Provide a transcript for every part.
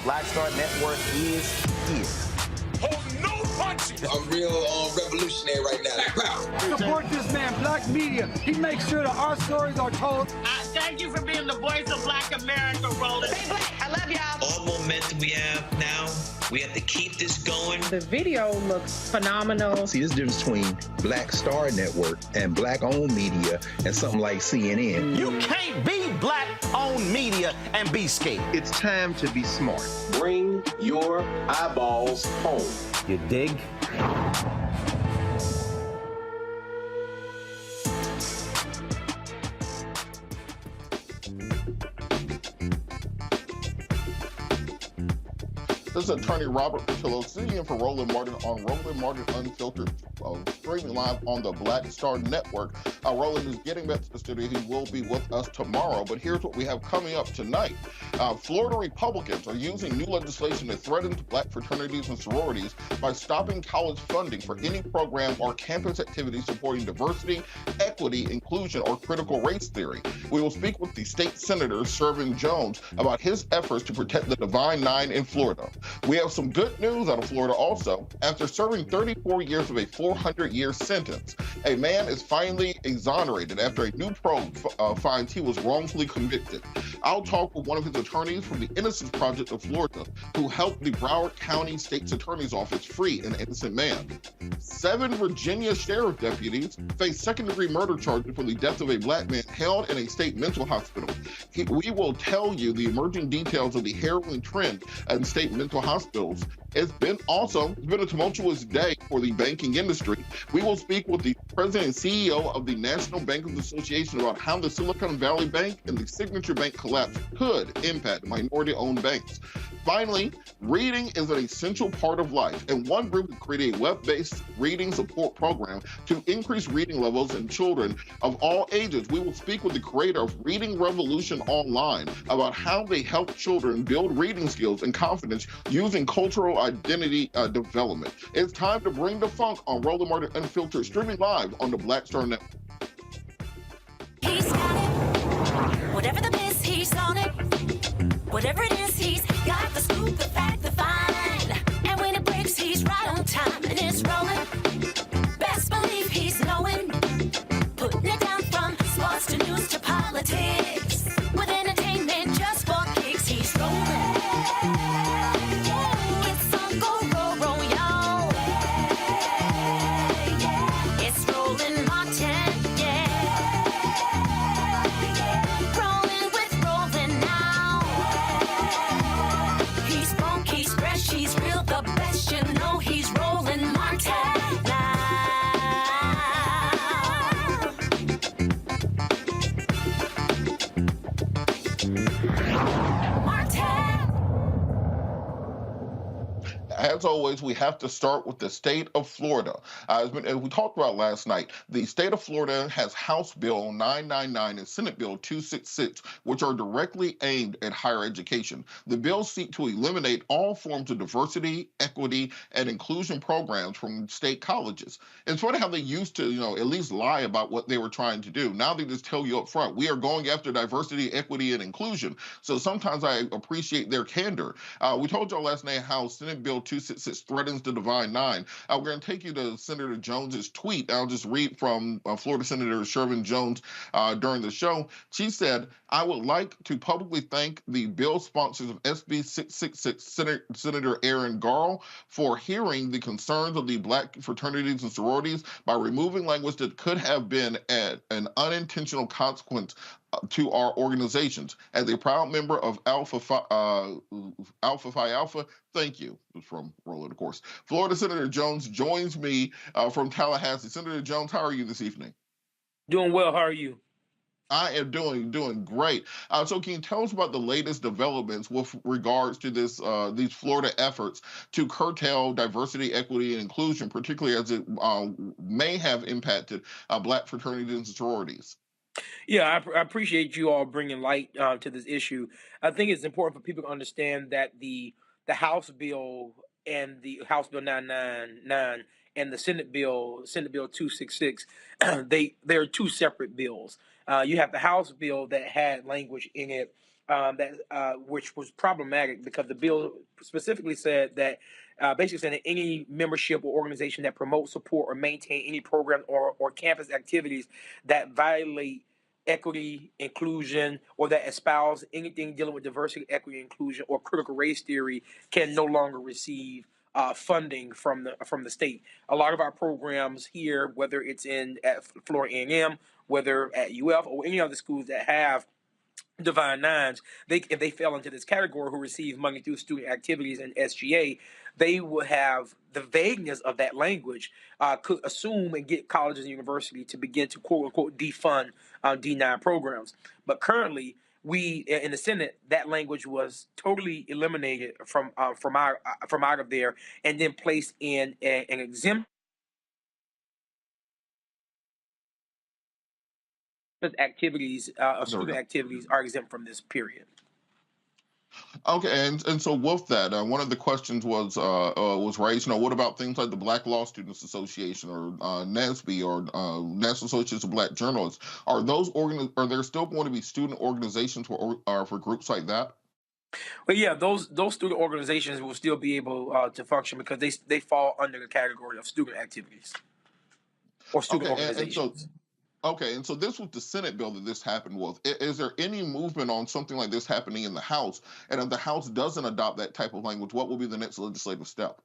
Black Star Network is here. Oh, no punches! I'm real revolutionary right now. Support this man, Black Media. He makes sure that our stories are told. Thank you for being the voice of Black America, Roland. Stay black. I love y'all. All momentum we have now, we have to keep this going. The video looks phenomenal. See, there's a difference between Black Star Network and Black-owned media and something like CNN. You can't be Black-owned media and be scared. It's time to be smart. Bring your eyeballs home. You dig? This is Attorney Robert Patillo sitting in for Roland Martin on Roland Martin Unfiltered, streaming live on the Black Star Network. Roland is getting back to the studio. He will be with us tomorrow, but here's what we have coming up tonight. Florida Republicans are using new legislation to threaten Black fraternities and sororities by stopping college funding for any program or campus activity supporting diversity, equity, inclusion, or critical race theory. We will speak with the State Senator Shevrin Jones about his efforts to protect the Divine Nine in Florida. We have some good news out of Florida also. After serving 34 years of a 400-year sentence, a man is finally exonerated after a new probe finds he was wrongfully convicted. I'll talk with one of his attorneys from the Innocence Project of Florida, who helped the Broward County State's Attorney's Office free an innocent man. 7 Virginia sheriff deputies face second-degree murder charges for the death of a Black man held in a state mental hospital. We will tell you the emerging details of the harrowing trend in state mental hospitals. It's been a tumultuous day for the banking industry. We will speak with the president and CEO of the National Bankers Association about how the Silicon Valley Bank and the Signature Bank collapse could impact minority-owned banks. Finally, reading is an essential part of life, and one group has created a web-based reading support program to increase reading levels in children of all ages. We will speak with the creator of Reading Revolution Online about how they help children build reading skills and confidence using cultural identity development. It's time to bring the funk on Roland Martin Unfiltered, streaming live on the Black Star Network. He's got it. Whatever the miss, he's on it. Whatever it is, he's got truth, the fact, the fine. And when it breaks, he's right on time and it's rolling. Best believe he's knowing. Putting it down from sports to news to politics. With entertainment just for kicks, he's rolling. It's Uncle Roro, y'all. It's Roland Martin, yeah. Rolling with Roland now. He's funk, he's fresh, he's real, the best, you know he's Roland Martin now. As always, we have to start with the state of Florida. As we talked about last night, the state of Florida has House Bill 999 and Senate Bill 266, which are directly aimed at higher education. The bills seek to eliminate all forms of diversity, equity, and inclusion programs from state colleges. It's funny how they used to, at least lie about what they were trying to do. Now they just tell you up front, we are going after diversity, equity, and inclusion. So sometimes I appreciate their candor. We told y'all last night how Senate Bill 266 threatens the Divine Nine. We're going to take you to Senator Jones's tweet. I'll just read from Florida Senator Shevrin Jones during the show. She said, I would like to publicly thank the bill sponsors of SB 666, Senator Aaron Garl, for hearing the concerns of the Black fraternities and sororities by removing language that could have been an unintentional consequence to our organizations. As a proud member of Alpha Phi Alpha, thank you. It was from Roland, of course. Florida Senator Jones joins me from Tallahassee. Senator Jones, how are you this evening? Doing well. How are you? I am doing great. So can you tell us about the latest developments with regards to these Florida efforts to curtail diversity, equity, and inclusion, particularly as it may have impacted Black fraternities and sororities? Yeah, I appreciate you all bringing light to this issue. I think it's important for people to understand that the House bill and the House Bill 999 and the Senate Bill 266, they're two separate bills. You have the House bill that had language in it which was problematic because the bill specifically said that basically saying that any membership or organization that promotes, support, or maintain any program or campus activities that violate equity, inclusion, or that espouse anything dealing with diversity, equity, inclusion, or critical race theory can no longer receive funding from the state. A lot of our programs here, whether it's at Florida A&M, whether at UF, or any other schools that have Divine Nines, if they fell into this category who receive money through student activities and SGA, they would have the vagueness of that language could assume and get colleges and universities to begin to quote unquote defund D9 programs. But currently, we in the Senate, that language was totally eliminated from out of there and then placed in an exempt activities student activities are exempt from this period. Okay, and so with that, one of the questions was raised. What about things like the Black Law Students Association or NASB or National Association of Black Journalists? Are there still going to be student organizations for groups like that? But yeah, those student organizations will still be able to function because they fall under the category of student activities or student organizations. And so this was the Senate bill that this happened with. Is there any movement on something like this happening in the House? And if the House doesn't adopt that type of language, what will be the next legislative step?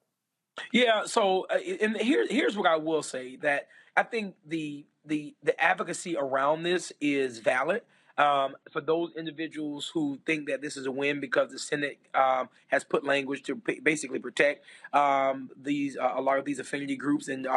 Yeah, so and here's what I will say, that I think the advocacy around this is valid. For those individuals who think that this is a win because the Senate has put language to basically protect these a lot of these affinity groups and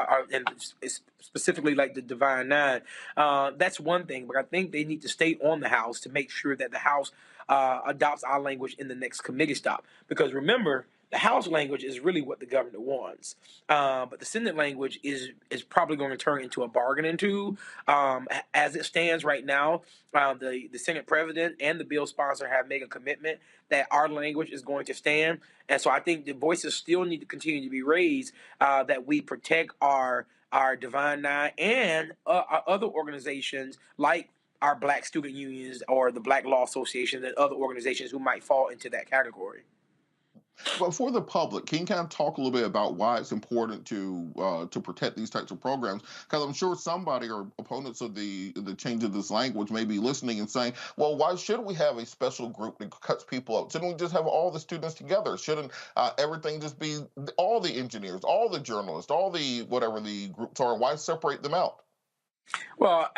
specifically like the Divine Nine, that's one thing. But I think they need to stay on the House to make sure that the House adopts our language in the next committee stop. Because remember, the House language is really what the governor wants, but the Senate language is probably going to turn into a bargaining tool. As it stands right now, the Senate president and the bill sponsor have made a commitment that our language is going to stand, and so I think the voices still need to continue to be raised that we protect our Divine Nine and our other organizations like our Black student unions or the Black Law Association and other organizations who might fall into that category. But for the public, can you kind of talk a little bit about why it's important to protect these types of programs? Because I'm sure somebody or opponents of the change of this language may be listening and saying, "Well, why should we have a special group that cuts people out? Shouldn't we just have all the students together? Shouldn't everything just be all the engineers, all the journalists, all the whatever the groups are? Why separate them out?" Well,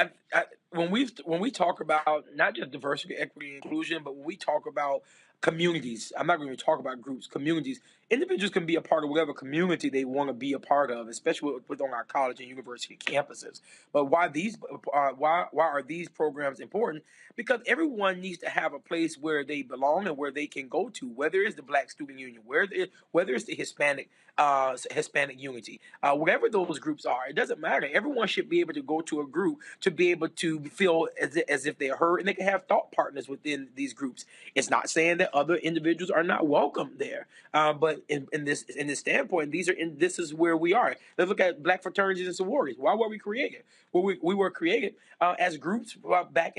when we talk about not just diversity, equity, and inclusion, but when we talk about communities, I'm not going to talk about groups, communities. Individuals can be a part of whatever community they want to be a part of, especially within our college and university campuses. But why are these programs important? Because everyone needs to have a place where they belong and where they can go to, whether it's the Black Student Union, whether it's the Hispanic Unity, whatever those groups are, it doesn't matter. Everyone should be able to go to a group to be able to feel as if they're heard, and they can have thought partners within these groups. It's not saying that other individuals are not welcome there, but in this standpoint, this is where we are. Let's look at Black fraternities and sororities. Why were we created? Well, we were created as groups back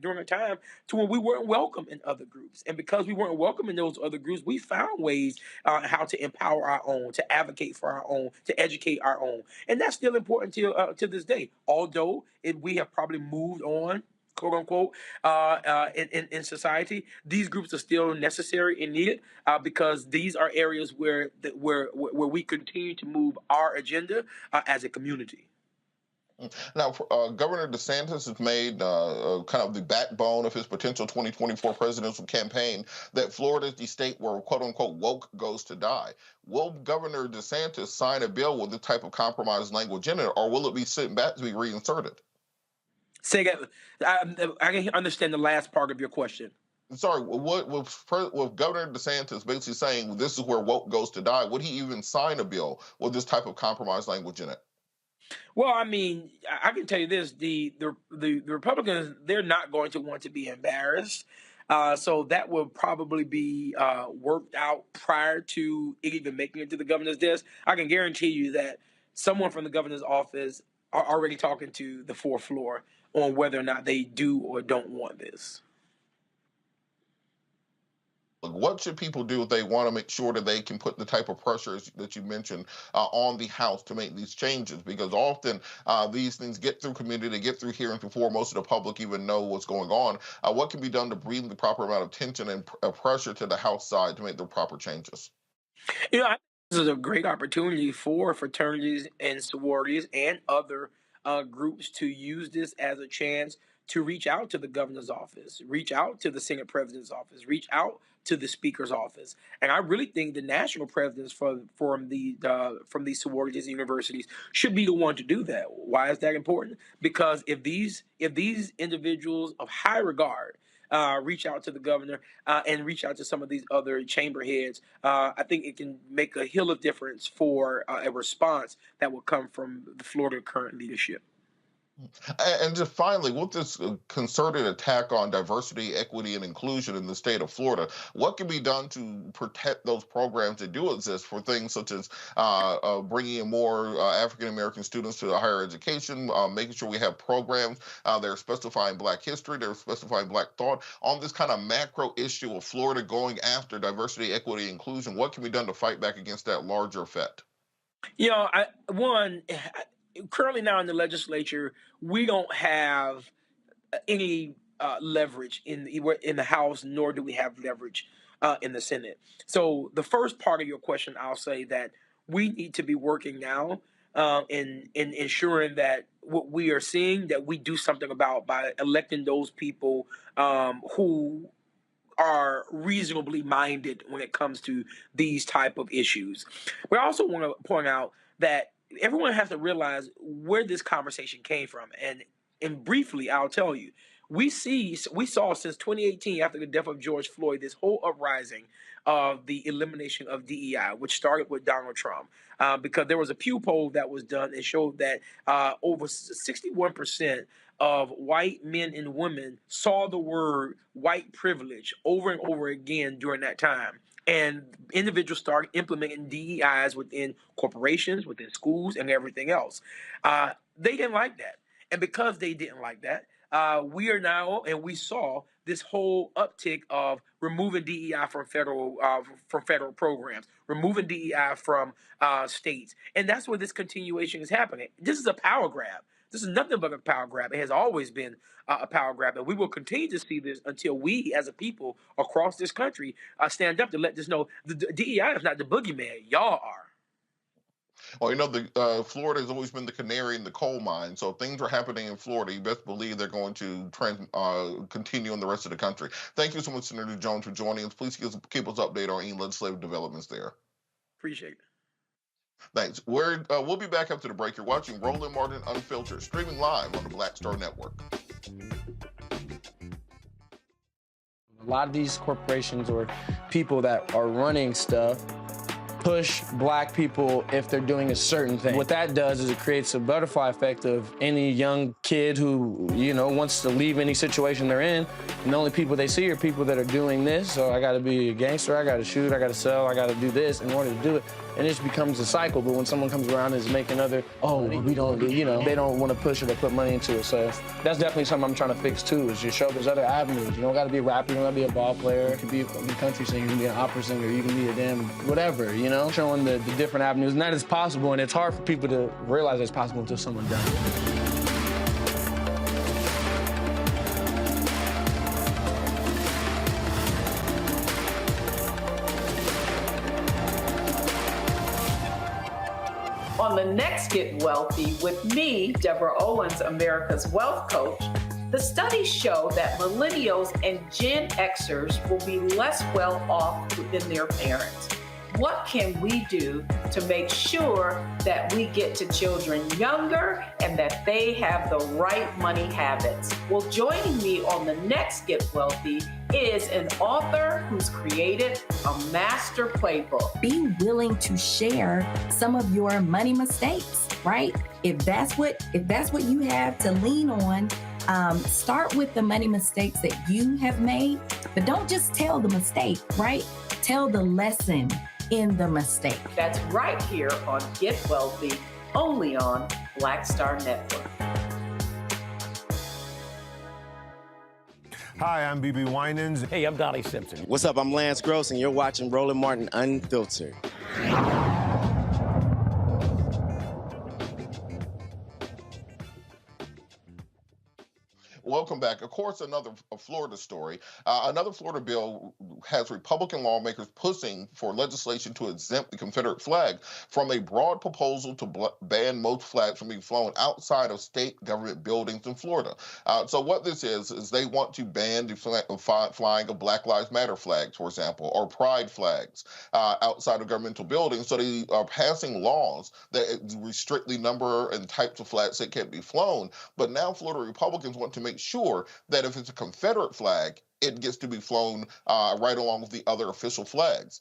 during a time to when we weren't welcome in other groups, and because we weren't welcome in those other groups, we found ways how to empower our own, to advocate for our own, to educate our own, and that's still important to this day. Although we have probably moved on, quote unquote, in society, these groups are still necessary and needed because these are areas where we continue to move our agenda as a community. Now, Governor DeSantis has made kind of the backbone of his potential 2024 presidential campaign that Florida is the state where, quote unquote, woke goes to die. Will Governor DeSantis sign a bill with the type of compromise language in it, or will it be sent back to be reinserted? Say that. I can understand the last part of your question. Sorry, with Governor DeSantis basically saying this is where woke goes to die, would he even sign a bill with this type of compromise language in it? Well, I mean, I can tell you this: the Republicans, they're not going to want to be embarrassed, so that will probably be worked out prior to it even making it to the governor's desk. I can guarantee you that someone from the governor's office are already talking to the fourth floor on whether or not they do or don't want this. What should people do if they want to make sure that they can put the type of pressures that you mentioned on the House to make these changes? Because often these things get through committee, they get through hearings before most of the public even know what's going on. What can be done to bring the proper amount of tension and pressure to the House side to make the proper changes? You know, I think this is a great opportunity for fraternities and sororities and other groups to use this as a chance to reach out to the governor's office, reach out to the Senate president's office, reach out to the speaker's office. And I really think the national presidents from these sororities and universities should be the one to do that. Why is that important? Because if these individuals of high regard reach out to the governor and reach out to some of these other chamber heads, I think it can make a hill of difference for a response that will come from the Florida current leadership. And just finally, with this concerted attack on diversity, equity, and inclusion in the state of Florida, what can be done to protect those programs that do exist for things such as bringing in more African American students to higher education, making sure we have programs that are specifying Black history, they're specifying Black thought on this kind of macro issue of Florida going after diversity, equity, and inclusion? What can be done to fight back against that larger effect? You know, currently now in the legislature, we don't have any leverage in the House, nor do we have leverage in the Senate. So the first part of your question, I'll say that we need to be working now in ensuring that what we are seeing, that we do something about by electing those people who are reasonably minded when it comes to these type of issues. We also want to point out that everyone has to realize where this conversation came from. And briefly, I'll tell you, we saw since 2018, after the death of George Floyd, this whole uprising of the elimination of DEI, which started with Donald Trump, because there was a Pew poll that was done and showed that over 61% of white men and women saw the word white privilege over and over again during that time. And individuals started implementing DEIs within corporations, within schools, and everything else. They didn't like that. And because they didn't like that, we are now, and we saw this whole uptick of removing DEI from federal programs, removing DEI from states, and that's where this continuation is happening. This is a power grab. This is nothing but a power grab. It has always been a power grab, and we will continue to see this until we, as a people across this country, stand up to let this know the DEI is not the boogeyman. Y'all are. Well, you know, Florida has always been the canary in the coal mine. So if things are happening in Florida, you best believe they're going to continue in the rest of the country. Thank you so much, Senator Jones, for joining us. Please keep us updated on any legislative developments there. Appreciate it. Thanks. We'll be back after the break. You're watching Roland Martin Unfiltered, streaming live on the Black Star Network. A lot of these corporations or people that are running stuff push black people if they're doing a certain thing. What that does is it creates a butterfly effect of any young kid who, you know, wants to leave any situation they're in, and the only people they see are people that are doing this. So I gotta be a gangster, I gotta shoot, I gotta sell, I gotta do this in order to do it. And it just becomes a cycle. But when someone comes around and is making we don't do, you know, they don't want to push it or put money into it. So that's definitely something I'm trying to fix too, is just show there's other avenues. You don't gotta be a rapper, you don't gotta be a ball player, you can be a country singer, you can be an opera singer, you can be a damn whatever, you know? Showing the different avenues, and that is possible, and it's hard for people to realize it's possible until someone does it. On the next Get Wealthy with me, Deborah Owens, America's Wealth Coach, the studies show that millennials and Gen Xers will be less well off than their parents. What can we do to make sure that we get to children younger and that they have the right money habits? Well, joining me on the next Get Wealthy is an author who's created a master playbook. Be willing to share some of your money mistakes, right? If that's what you have to lean on, start with the money mistakes that you have made, but don't just tell the mistake, right? Tell the lesson in the mistake. That's right here on Get Wealthy, only on Black Star Network. Hi, I'm BB Winans. Hey, I'm Donnie Simpson. What's up? I'm Lance Gross, and you're watching Roland Martin Unfiltered. Welcome back. Of course, another Florida story. Another Florida bill has Republican lawmakers pushing for legislation to exempt the Confederate flag from a broad proposal to ban most flags from being flown outside of state government buildings in Florida. So what this is they want to ban the flying of Black Lives Matter flags, for example, or pride flags outside of governmental buildings. So they are passing laws that restrict the number and types of flags that can be flown. But now Florida Republicans want to make sure that if it's a Confederate flag, it gets to be flown right along with the other official flags.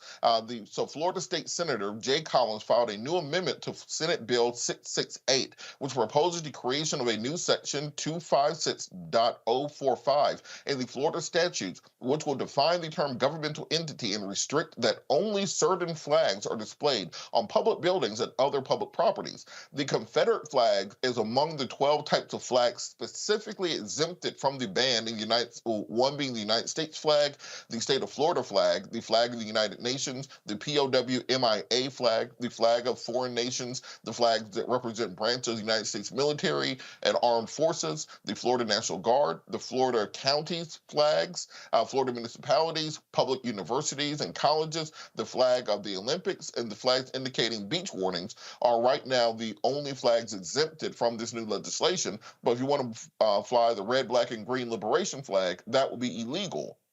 So Florida State Senator Jay Collins filed a new amendment to Senate Bill 668, which proposes the creation of a new section 256.045 in the Florida statutes, which will define the term governmental entity and restrict that only certain flags are displayed on public buildings and other public properties. The Confederate flag is among the 12 types of flags specifically exempted from the ban in the one being the United States flag, the state of Florida flag, the flag of the United Nations, the POW/MIA flag, the flag of foreign nations, the flags that represent branches of the United States military and armed forces, the Florida National Guard, the Florida counties flags, Florida municipalities, public universities and colleges, the flag of the Olympics, and the flags indicating beach warnings are right now the only flags exempted from this new legislation. But if you want to fly the red, black, and green liberation flag, that will be illegal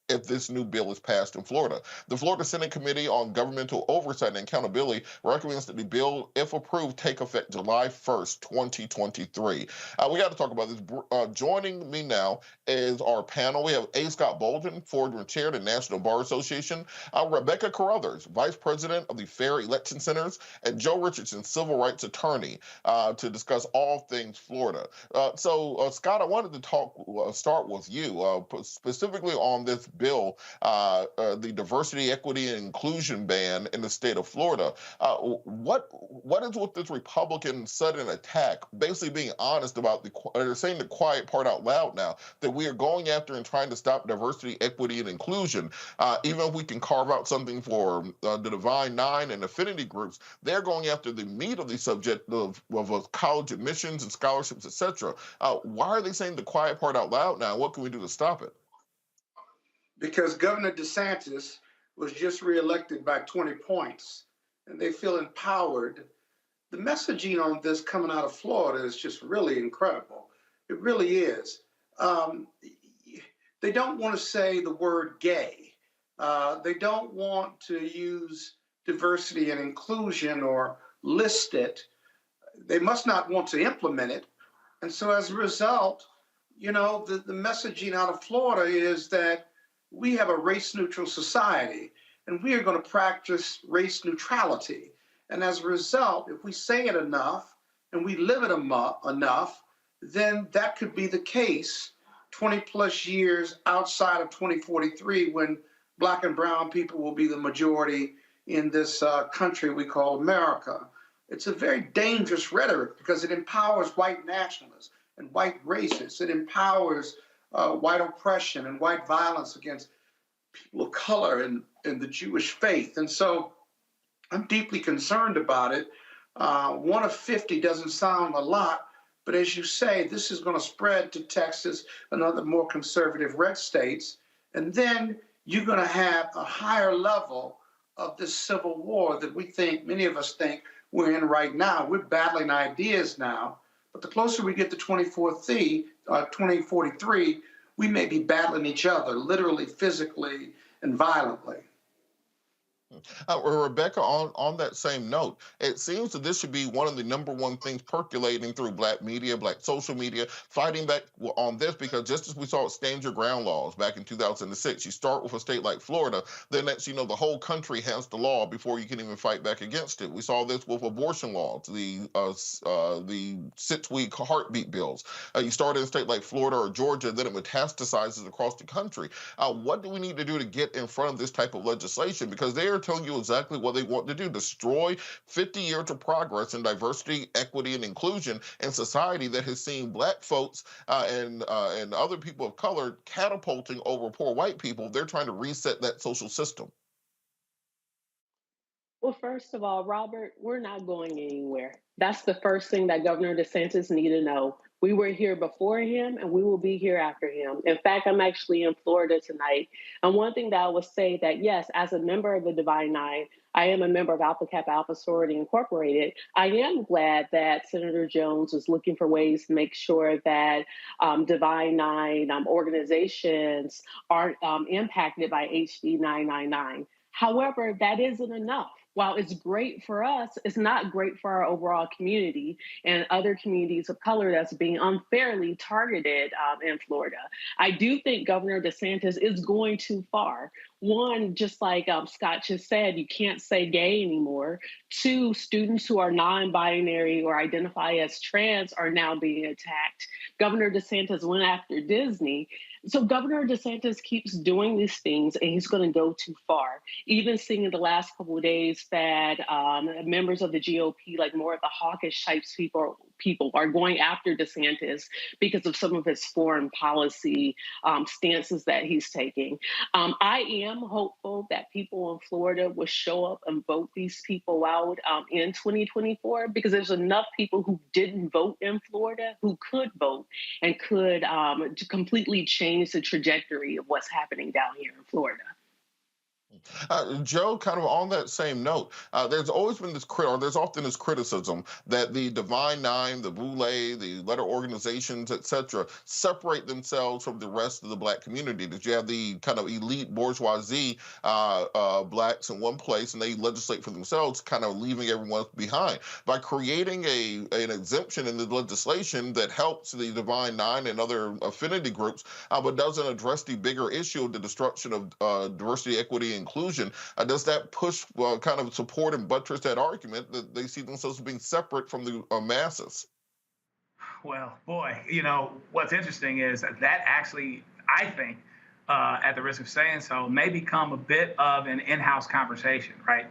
if this new bill is passed in Florida. The Florida Senate Committee on Governmental Oversight and Accountability recommends that the bill, if approved, take effect July 1st, 2023. We got to talk about this. Joining me now is our panel. We have A. Scott Bolden, former chair of the National Bar Association, Rebecca Carruthers, vice president of the Fair Election Centers, and Joe Richardson, civil rights attorney, to discuss all things Florida. So, Scott, I wanted to start with you, specifically on this bill, the diversity, equity, and inclusion ban in the state of Florida. What is with this Republican sudden attack? Basically being honest about they're saying the quiet part out loud now, that we are going after and trying to stop diversity, equity, and inclusion. Even if we can carve out something for the Divine Nine and affinity groups, they're going after the meat of the subject of college admissions and scholarships, etc. Why are they saying the quiet part out loud now? What can we do to stop it? Because Governor DeSantis was just reelected by 20 points, and they feel empowered. The messaging on this coming out of Florida is just really incredible. It really is. They don't want to say the word gay. They don't want to use diversity and inclusion or list it. They must not want to implement it. And so as a result, you know, the messaging out of Florida is that we have a race-neutral society, and we are going to practice race neutrality. And as a result, if we say it enough and we live it enough, then that could be the case 20 plus years outside of 2043, when Black and brown people will be the majority in this country we call America. It's a very dangerous rhetoric because it empowers white nationalists and white racists. It empowers white oppression and white violence against people of color and the Jewish faith. And so I'm deeply concerned about it. 1 of 50 doesn't sound a lot, but as you say, this is going to spread to Texas and other more conservative red states. And then you're going to have a higher level of this civil war that we think, many of us think, we're in right now. We're battling ideas now, but the closer we get to 2043, we may be battling each other, literally, physically, and violently. Rebecca, on that same note, it seems that this should be one of the #1 things percolating through Black media, Black social media, fighting back on this, because just as we saw with Stand Your Ground laws back in 2006, you start with a state like Florida, then next you know the whole country has the law before you can even fight back against it. We saw this with abortion laws, the 6-week heartbeat bills. You start in a state like Florida or Georgia, then it metastasizes across the country. What do we need to do to get in front of this type of legislation? Because they are telling you exactly what they want to do: destroy 50 years of progress in diversity, equity, and inclusion in society that has seen Black folks and other people of color catapulting over poor white people. They're trying to reset that social system. Well, first of all, Robert, we're not going anywhere. That's the first thing that Governor DeSantis needs to know. We were here before him, and we will be here after him. In fact, I'm actually in Florida tonight. And one thing that I will say that, yes, as a member of the Divine Nine, I am a member of Alpha Kappa Alpha Sorority Incorporated. I am glad that Senator Jones is looking for ways to make sure that Divine Nine organizations aren't impacted by HB 999. However, that isn't enough. While it's great for us, it's not great for our overall community and other communities of color that's being unfairly targeted in Florida. I do think Governor DeSantis is going too far. One, just like Scott just said, you can't say gay anymore. 2, students who are non-binary or identify as trans are now being attacked. Governor DeSantis went after Disney. So Governor DeSantis keeps doing these things, and he's going to go too far. Even seeing in the last couple of days that members of the GOP, like more of the hawkish types people are going after DeSantis because of some of his foreign policy stances that he's taking. I am hopeful that people in Florida will show up and vote these people out in 2024, because there's enough people who didn't vote in Florida who could vote and could completely change the trajectory of what's happening down here in Florida. Joe, kind of on that same note, there's always been this there's often this criticism that the Divine Nine, the Boulay, the letter organizations, etc., separate themselves from the rest of the Black community. That you have the kind of elite bourgeoisie Blacks in one place, and they legislate for themselves, kind of leaving everyone behind. By creating an exemption in the legislation that helps the Divine Nine and other affinity groups, but doesn't address the bigger issue of the destruction of diversity, equity, and inclusion, does that push kind of support and buttress that argument that they see themselves as being separate from the masses? Well, boy, you know, what's interesting is that actually, I think, at the risk of saying so, may become a bit of an in-house conversation, right?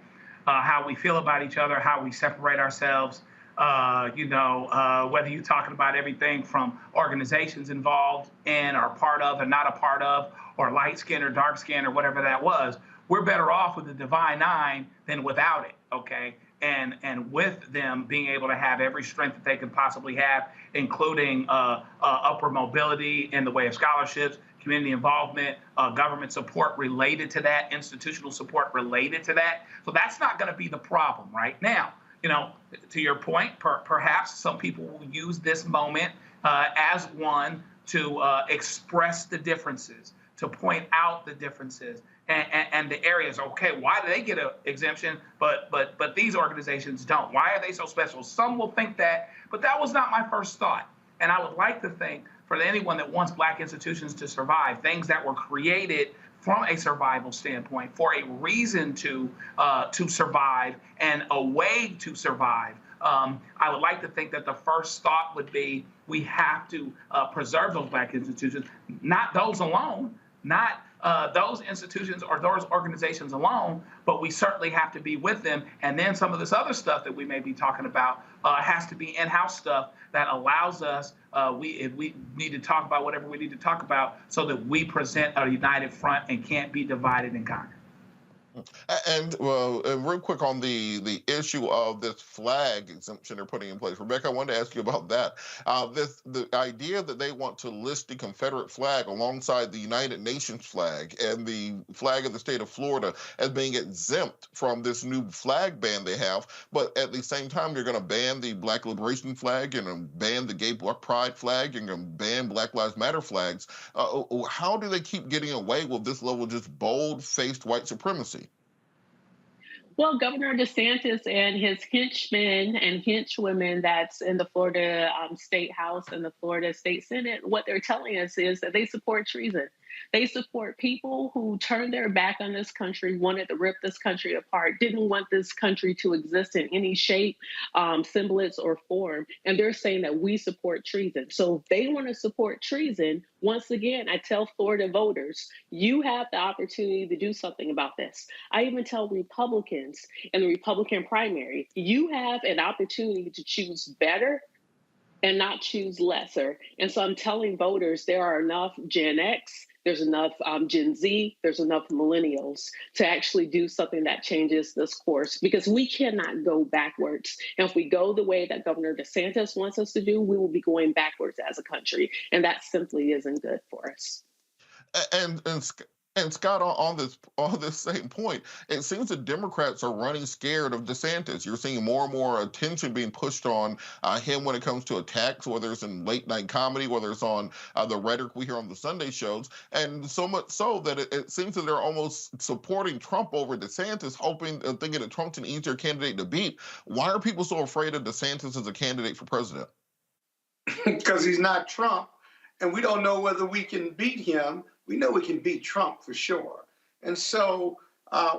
How we feel about each other, how we separate ourselves, whether you're talking about everything from organizations involved in or part of or not a part of, or light skin or dark skin or whatever that was. We're better off with the Divine Nine than without it, okay? And with them being able to have every strength that they could possibly have, including upward mobility in the way of scholarships, community involvement, government support related to that, institutional support related to that. So that's not going to be the problem right now. To your point, perhaps some people will use this moment as one to express the differences, to point out the differences and the areas. Okay, why do they get an exemption, but these organizations don't? Why are they so special? Some will think that, but that was not my first thought. And I would like to think, for anyone that wants Black institutions to survive, things that were created from a survival standpoint for a reason to survive and a way to survive. I would like to think that the first thought would be we have to preserve those Black institutions, not those alone, not those institutions or those organizations alone, but we certainly have to be with them. And then some of this other stuff that we may be talking about has to be in-house stuff that allows us, if we need to talk about whatever we need to talk about, so that we present a united front and can't be divided and conquered. And real quick on the issue of this flag exemption they're putting in place, Rebecca, I wanted to ask you about that. The idea that they want to list the Confederate flag alongside the United Nations flag and the flag of the state of Florida as being exempt from this new flag ban they have, but at the same time you're going to ban the Black Liberation flag and ban the Gay Black Pride flag and ban Black Lives Matter flags. How do they keep getting away with this level of just bold-faced white supremacy? Well, Governor DeSantis and his henchmen and henchwomen that's in the Florida State House and the Florida State Senate, what they're telling us is that they support treason. They support people who turned their back on this country, wanted to rip this country apart, didn't want this country to exist in any shape, semblance, or form. And they're saying that we support treason. So if they want to support treason, once again, I tell Florida voters, you have the opportunity to do something about this. I even tell Republicans in the Republican primary, you have an opportunity to choose better and not choose lesser. And so I'm telling voters there are enough Gen X, there's enough Gen Z, there's enough millennials to actually do something that changes this course, because we cannot go backwards. And if we go the way that Governor DeSantis wants us to do, we will be going backwards as a country. And that simply isn't good for us. And Scott, on this same point, it seems that Democrats are running scared of DeSantis. You're seeing more and more attention being pushed on him when it comes to attacks, whether it's in late night comedy, whether it's on the rhetoric we hear on the Sunday shows, and so much so that it seems that they're almost supporting Trump over DeSantis, thinking that Trump's an easier candidate to beat. Why are people so afraid of DeSantis as a candidate for president? Because he's not Trump, and we don't know whether we can beat him. We know we can beat Trump for sure. And so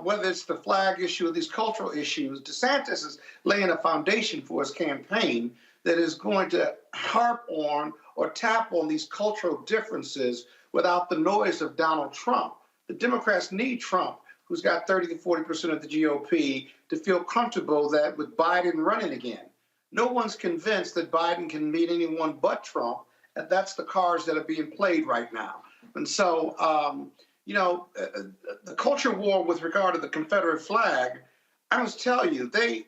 whether it's the flag issue or these cultural issues, DeSantis is laying a foundation for his campaign that is going to harp on or tap on these cultural differences without the noise of Donald Trump. The Democrats need Trump, who's got 30 to 40% of the GOP, to feel comfortable that with Biden running again. No one's convinced that Biden can beat anyone but Trump, and that's the cards that are being played right now. And so, the culture war with regard to the Confederate flag, I must tell you, they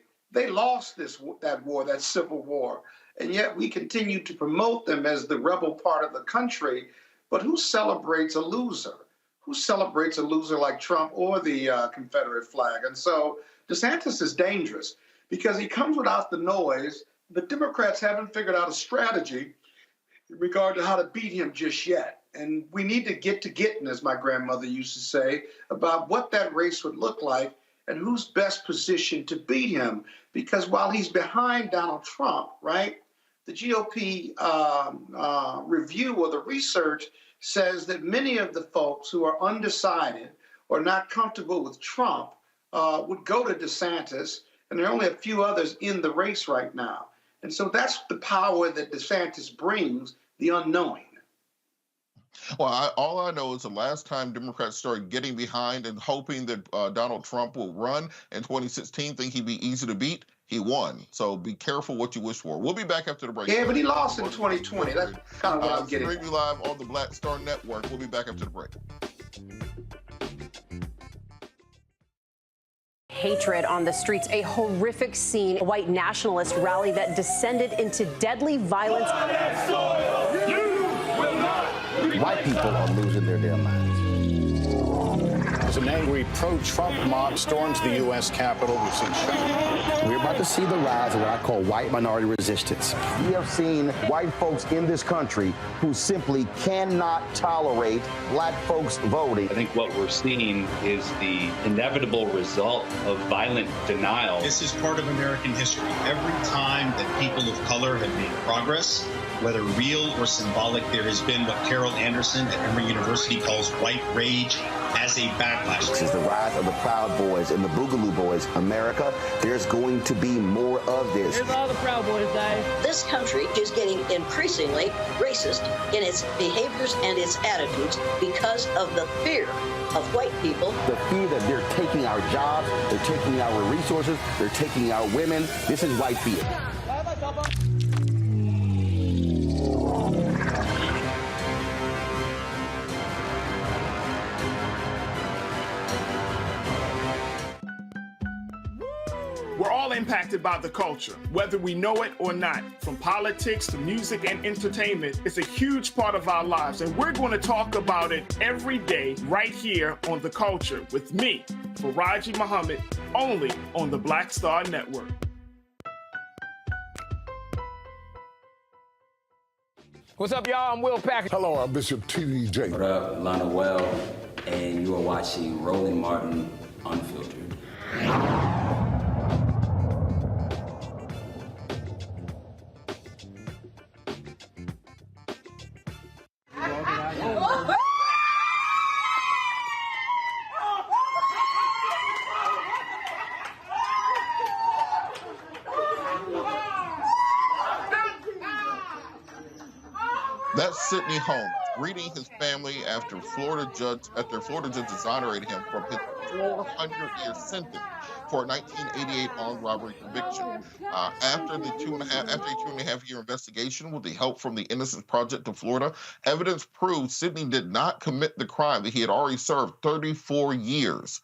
lost that war, that civil war, and yet we continue to promote them as the rebel part of the country. But who celebrates a loser? Who celebrates a loser like Trump or the Confederate flag? And so DeSantis is dangerous because he comes without the noise. The Democrats haven't figured out a strategy in regard to how to beat him just yet. And we need to get to getting, as my grandmother used to say, about what that race would look like and who's best positioned to beat him. Because while he's behind Donald Trump, right, the GOP review or the research says that many of the folks who are undecided or not comfortable with Trump would go to DeSantis, and there are only a few others in the race right now. And so that's the power that DeSantis brings, the unknowing. Well, all I know is the last time Democrats started getting behind and hoping that Donald Trump will run in 2016, think he'd be easy to beat, he won. So be careful what you wish for. We'll be back after the break. Yeah, but he lost in 2020. That's kind of what I'm getting. Streaming live on the Black Star Network. We'll be back after the break. Hatred on the streets, a horrific scene, a white nationalist rally that descended into deadly violence. White people are losing their damn minds. As an angry pro-Trump mob storms the U.S. Capitol, we've seen shooting. We're about to see the rise of what I call white minority resistance. We have seen white folks in this country who simply cannot tolerate black folks voting. I think what we're seeing is the inevitable result of violent denial. This is part of American history. Every time that people of color have made progress, whether real or symbolic, there has been what Carol Anderson at Emory University calls white rage as a backlash. This is the rise of the Proud Boys and the Boogaloo Boys. America, there's going to be more of this. Here's all the Proud Boys, Dave. This country is getting increasingly racist in its behaviors and its attitudes because of the fear of white people. The fear that they're taking our jobs, they're taking our resources, they're taking our women. This is white fear. We're all impacted by the culture, whether we know it or not. From politics to music and entertainment, it's a huge part of our lives, and we're going to talk about it every day right here on The Culture with me, Faraji Muhammad, only on the Black Star Network. What's up, y'all? I'm Will Packer. Hello, I'm Bishop TDJ. What up, Lana Well, and you are watching Roland Martin Unfiltered. That's Sidney Holmes greeting his family after Florida judge exonerated him from his 400-year sentence for a 1988 armed robbery conviction. After a 2.5-year investigation with the help from the Innocence Project of Florida, evidence proved Sidney did not commit the crime that he had already served 34 years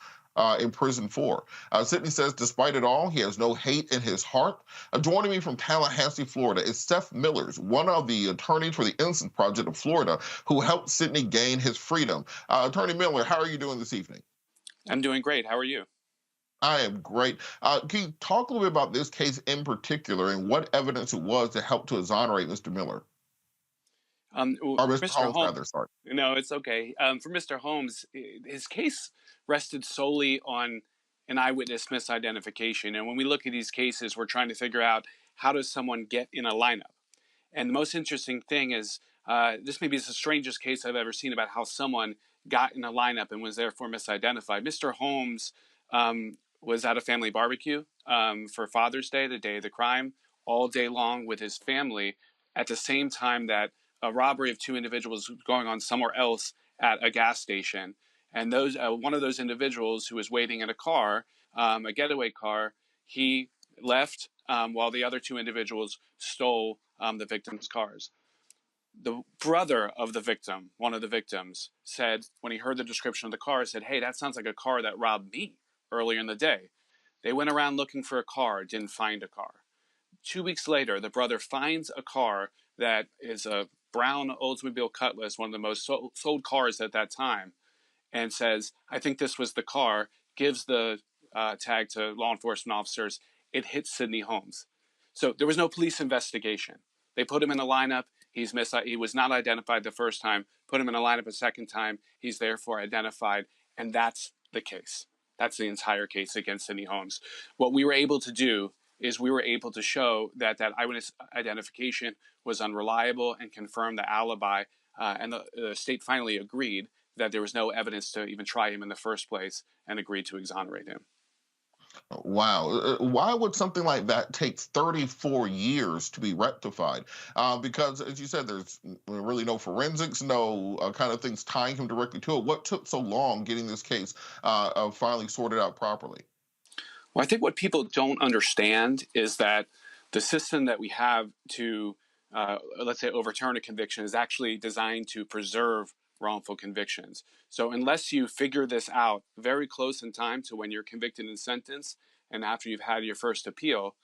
in prison for. Sidney says, despite it all, he has no hate in his heart. Joining me from Tallahassee, Florida, is Seth Millers, one of the attorneys for the Innocence Project of Florida, who helped Sidney gain his freedom. Attorney Miller, how are you doing this evening? I'm doing great. How are you? I am great. Can you talk a little bit about this case in particular and what evidence it was to help to exonerate Mr. Miller? Or Mr. Holmes, rather, sorry. No, it's okay. For Mr. Holmes, his case rested solely on an eyewitness misidentification. And when we look at these cases, we're trying to figure out how does someone get in a lineup. And the most interesting thing is, this maybe is the strangest case I've ever seen about how someone got in a lineup and was therefore misidentified. Mr. Holmes was at a family barbecue for Father's Day, the day of the crime, all day long with his family, at the same time that a robbery of two individuals was going on somewhere else at a gas station. And those one of those individuals who was waiting in a car, a getaway car, he left while the other two individuals stole the victim's cars. The brother of the victim, one of the victims, said, when he heard the description of the car, said, "Hey, that sounds like a car that robbed me earlier in the day." They went around looking for a car, didn't find a car. 2 weeks later, the brother finds a car that is a brown Oldsmobile Cutlass, one of the most sold cars at that time, and says, "I think this was the car," gives the tag to law enforcement officers. It hits Sidney Holmes. So there was no police investigation. They put him in a lineup. He was not identified the first time. Put him in a lineup a second time. He's therefore identified. And that's the case. That's the entire case against Sidney Holmes. What we were able to do is we were able to show that that eyewitness identification was unreliable and confirm the alibi. And the state finally agreed that there was no evidence to even try him in the first place and agreed to exonerate him. Wow. Why would something like that take 34 years to be rectified? Because, as you said, there's really no forensics, no kind of things tying him directly to it. What took so long getting this case finally sorted out properly? Well, I think what people don't understand is that the system that we have to, let's say, overturn a conviction is actually designed to preserve wrongful convictions. So unless you figure this out very close in time to when you're convicted and sentenced, and after you've had your first appeal,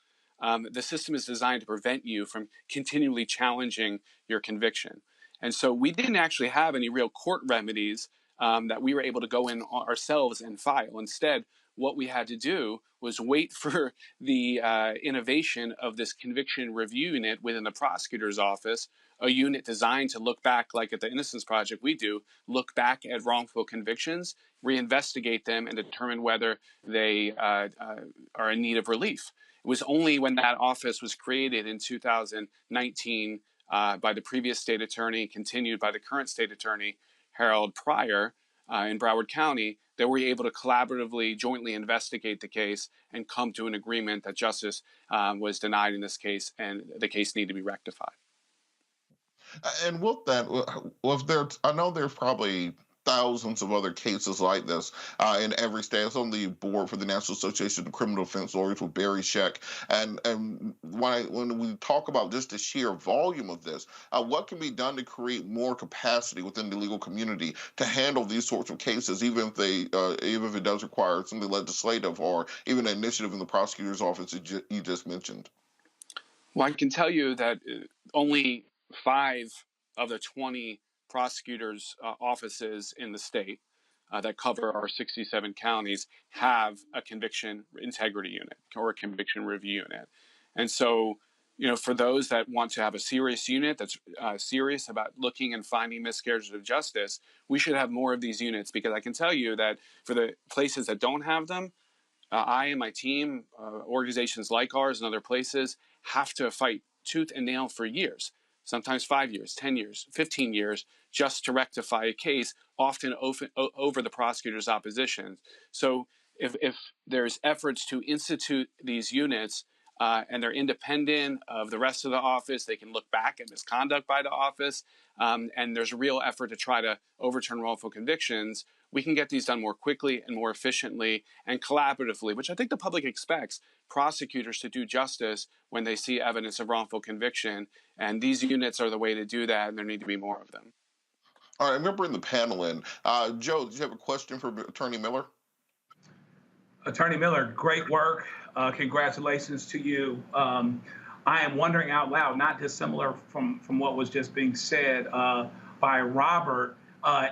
the system is designed to prevent you from continually challenging your conviction. And so we didn't actually have any real court remedies that we were able to go in ourselves and file. Instead, what we had to do was wait for the innovation of this conviction review unit within the prosecutor's office, a unit designed to look back, like at the Innocence Project we do, look back at wrongful convictions, reinvestigate them, and determine whether they are in need of relief. It was only when that office was created in 2019 by the previous state attorney, continued by the current state attorney, Harold Pryor, in Broward County, that we're able to collaboratively, jointly investigate the case and come to an agreement that justice was denied in this case and the case needed to be rectified. And with that, I know there's probably thousands of other cases like this in every state. I was on the board for the National Association of Criminal Defense Lawyers with Barry Scheck. And when we talk about just the sheer volume of this, what can be done to create more capacity within the legal community to handle these sorts of cases, even if it does require something legislative or even an initiative in the prosecutor's office that you just mentioned? Well, I can tell you that only 5 of the 20 prosecutors' offices in the state that cover our 67 counties have a conviction integrity unit or a conviction review unit. And so, for those that want to have a serious unit that's serious about looking and finding miscarriages of justice, we should have more of these units, because I can tell you that for the places that don't have them, I and my team, organizations like ours and other places, have to fight tooth and nail for years, sometimes 5 years, 10 years, 15 years, just to rectify a case, often over the prosecutor's opposition. So if there's efforts to institute these units and they're independent of the rest of the office, they can look back at misconduct by the office, and there's a real effort to try to overturn wrongful convictions, we can get these done more quickly and more efficiently and collaboratively, which I think the public expects prosecutors to do justice when they see evidence of wrongful conviction. And these units are the way to do that, and there need to be more of them. All right, I'm going to bring the panel in. Joe, did you have a question for Attorney Miller? Attorney Miller, great work. Congratulations to you. I am wondering out loud, not dissimilar from what was just being said by Robert,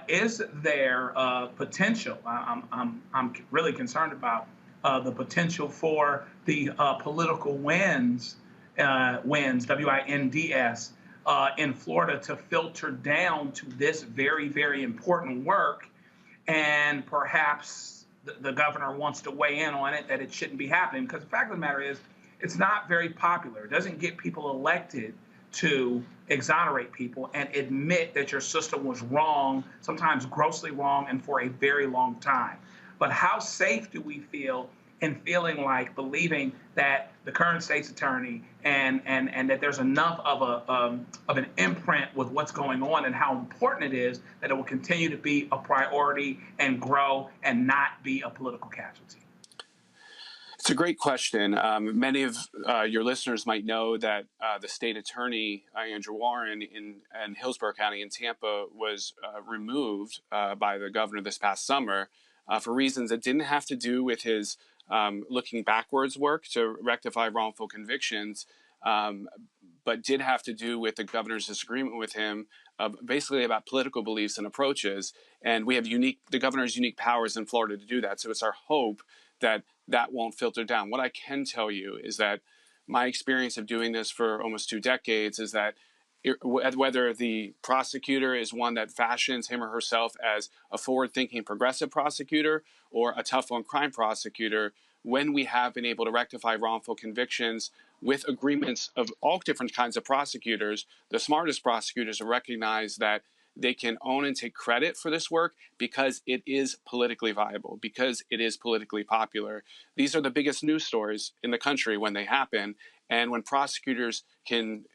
is there potential? I'm really concerned about the potential for the political wins, WINDS, in Florida to filter down to this very, very important work, and perhaps the governor wants to weigh in on it, that it shouldn't be happening. Because the fact of the matter is, it's not very popular. It doesn't get people elected to exonerate people and admit that your system was wrong, sometimes grossly wrong, and for a very long time. But how safe do we feel in believing that the current state's attorney and that there's enough of an imprint with what's going on and how important it is that it will continue to be a priority and grow and not be a political casualty? It's a great question. Many of your listeners might know that the state attorney, Andrew Warren, in Hillsborough County in Tampa, was removed by the governor this past summer for reasons that didn't have to do with his looking backwards work to rectify wrongful convictions, but did have to do with the governor's disagreement with him, basically about political beliefs and approaches. And we have the governor's unique powers in Florida to do that. So it's our hope that that won't filter down. What I can tell you is that my experience of doing this for almost 2 decades is that whether the prosecutor is one that fashions him or herself as a forward-thinking progressive prosecutor or a tough-on-crime prosecutor, when we have been able to rectify wrongful convictions with agreements of all different kinds of prosecutors, the smartest prosecutors recognize that they can own and take credit for this work because it is politically viable, because it is politically popular. These are the biggest news stories in the country when they happen. And when prosecutors can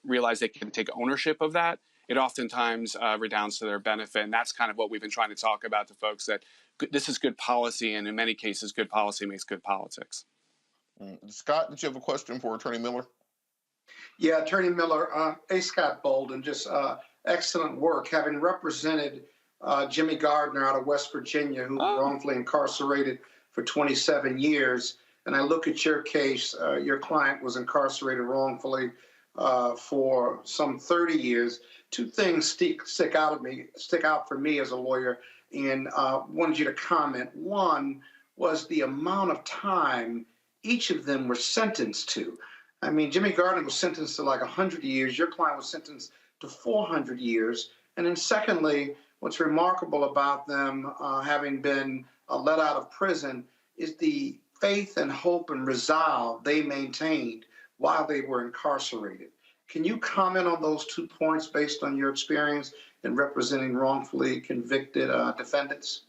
realize they can take ownership of that, it oftentimes redounds to their benefit. And that's kind of what we've been trying to talk about to folks, that this is good policy. And in many cases, good policy makes good politics. Scott, did you have a question for Attorney Miller? Yeah, Attorney Miller, A. Scott Bolden, just excellent work. Having represented Jimmy Gardner out of West Virginia, who was wrongfully incarcerated for 27 years, and I look at your case, your client was incarcerated wrongfully for some 30 years. Two things stick out for me as a lawyer, and wanted you to comment. One was the amount of time each of them were sentenced to. I mean, Jimmy Gardner was sentenced to like 100 years. Your client was sentenced to 400 years. And then secondly, what's remarkable about them having been let out of prison is the faith and hope and resolve they maintained while they were incarcerated. Can you comment on those 2 points based on your experience in representing wrongfully convicted defendants?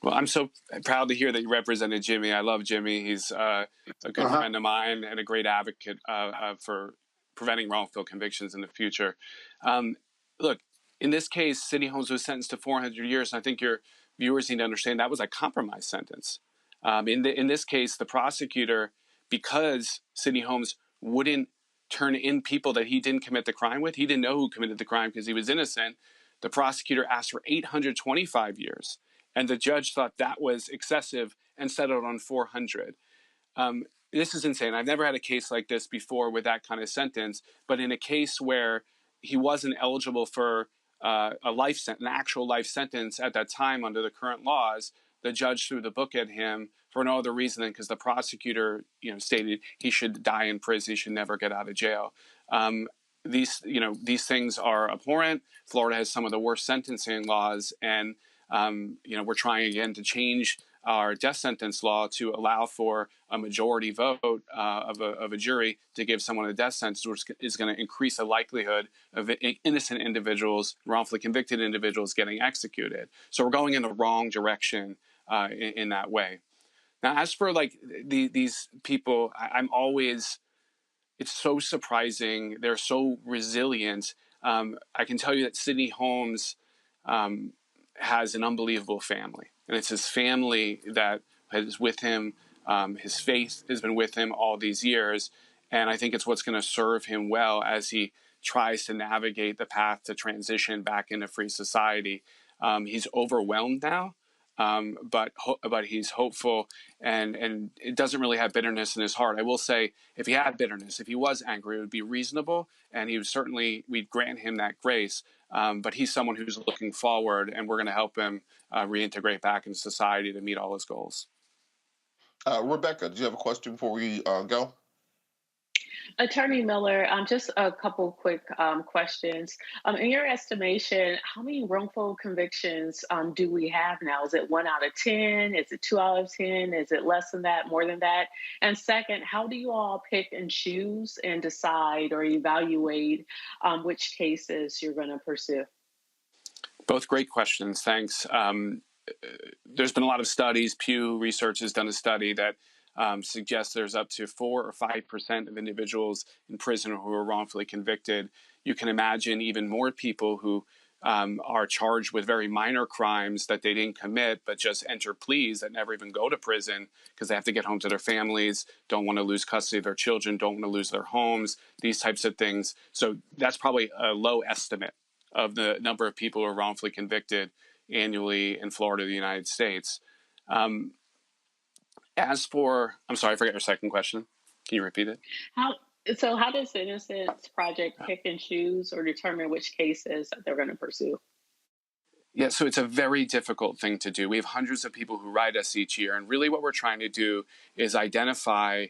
Well, I'm so proud to hear that you represented Jimmy. I love Jimmy. He's a good friend of mine and a great advocate for preventing wrongful convictions in the future. Look, in this case, Sidney Holmes was sentenced to 400 years, and I think your viewers need to understand that was a compromise sentence. In this case, the prosecutor, because Sidney Holmes wouldn't turn in people that he didn't commit the crime with, he didn't know who committed the crime because he was innocent, the prosecutor asked for 825 years. And the judge thought that was excessive and settled on 400. This is insane. I've never had a case like this before with that kind of sentence. But in a case where he wasn't eligible for an actual life sentence at that time under the current laws, the judge threw the book at him for no other reason than because the prosecutor, stated he should die in prison. He should never get out of jail. These things are abhorrent. Florida has some of the worst sentencing laws, and we're trying again to change our death sentence law to allow for a majority vote of a jury to give someone a death sentence, which is going to increase the likelihood of innocent individuals, wrongfully convicted individuals getting executed. So we're going in the wrong direction in that way. Now, as for these people, it's so surprising. They're so resilient. I can tell you that Sidney Holmes has an unbelievable family, and it's his family that is with him. His faith has been with him all these years, and I think it's what's going to serve him well as he tries to navigate the path to transition back into free society. He's overwhelmed now, but he's hopeful, and it doesn't really have bitterness in his heart. I will say, if he had bitterness, if he was angry, it would be reasonable, and we'd grant him that grace. But he's someone who's looking forward, and we're going to help him reintegrate back into society to meet all his goals. Rebecca, do you have a question before we go? Attorney Miller, just a couple quick questions. In your estimation, how many wrongful convictions do we have now? Is it 1 out of 10? Is it 2 out of 10? Is it less than that, more than that? And second, how do you all pick and choose and decide or evaluate which cases you're going to pursue? Both great questions. Thanks. There's been a lot of studies. Pew Research has done a study that suggests there's up to 4 or 5% of individuals in prison who are wrongfully convicted. You can imagine even more people who are charged with very minor crimes that they didn't commit, but just enter pleas that never even go to prison because they have to get home to their families, don't want to lose custody of their children, don't want to lose their homes, these types of things. So that's probably a low estimate of the number of people who are wrongfully convicted annually in Florida, the United States. I'm sorry, I forgot your second question. Can you repeat it? How does the Innocence Project pick and choose or determine which cases that they're going to pursue? Yeah, so it's a very difficult thing to do. We have hundreds of people who write us each year, and really what we're trying to do is identify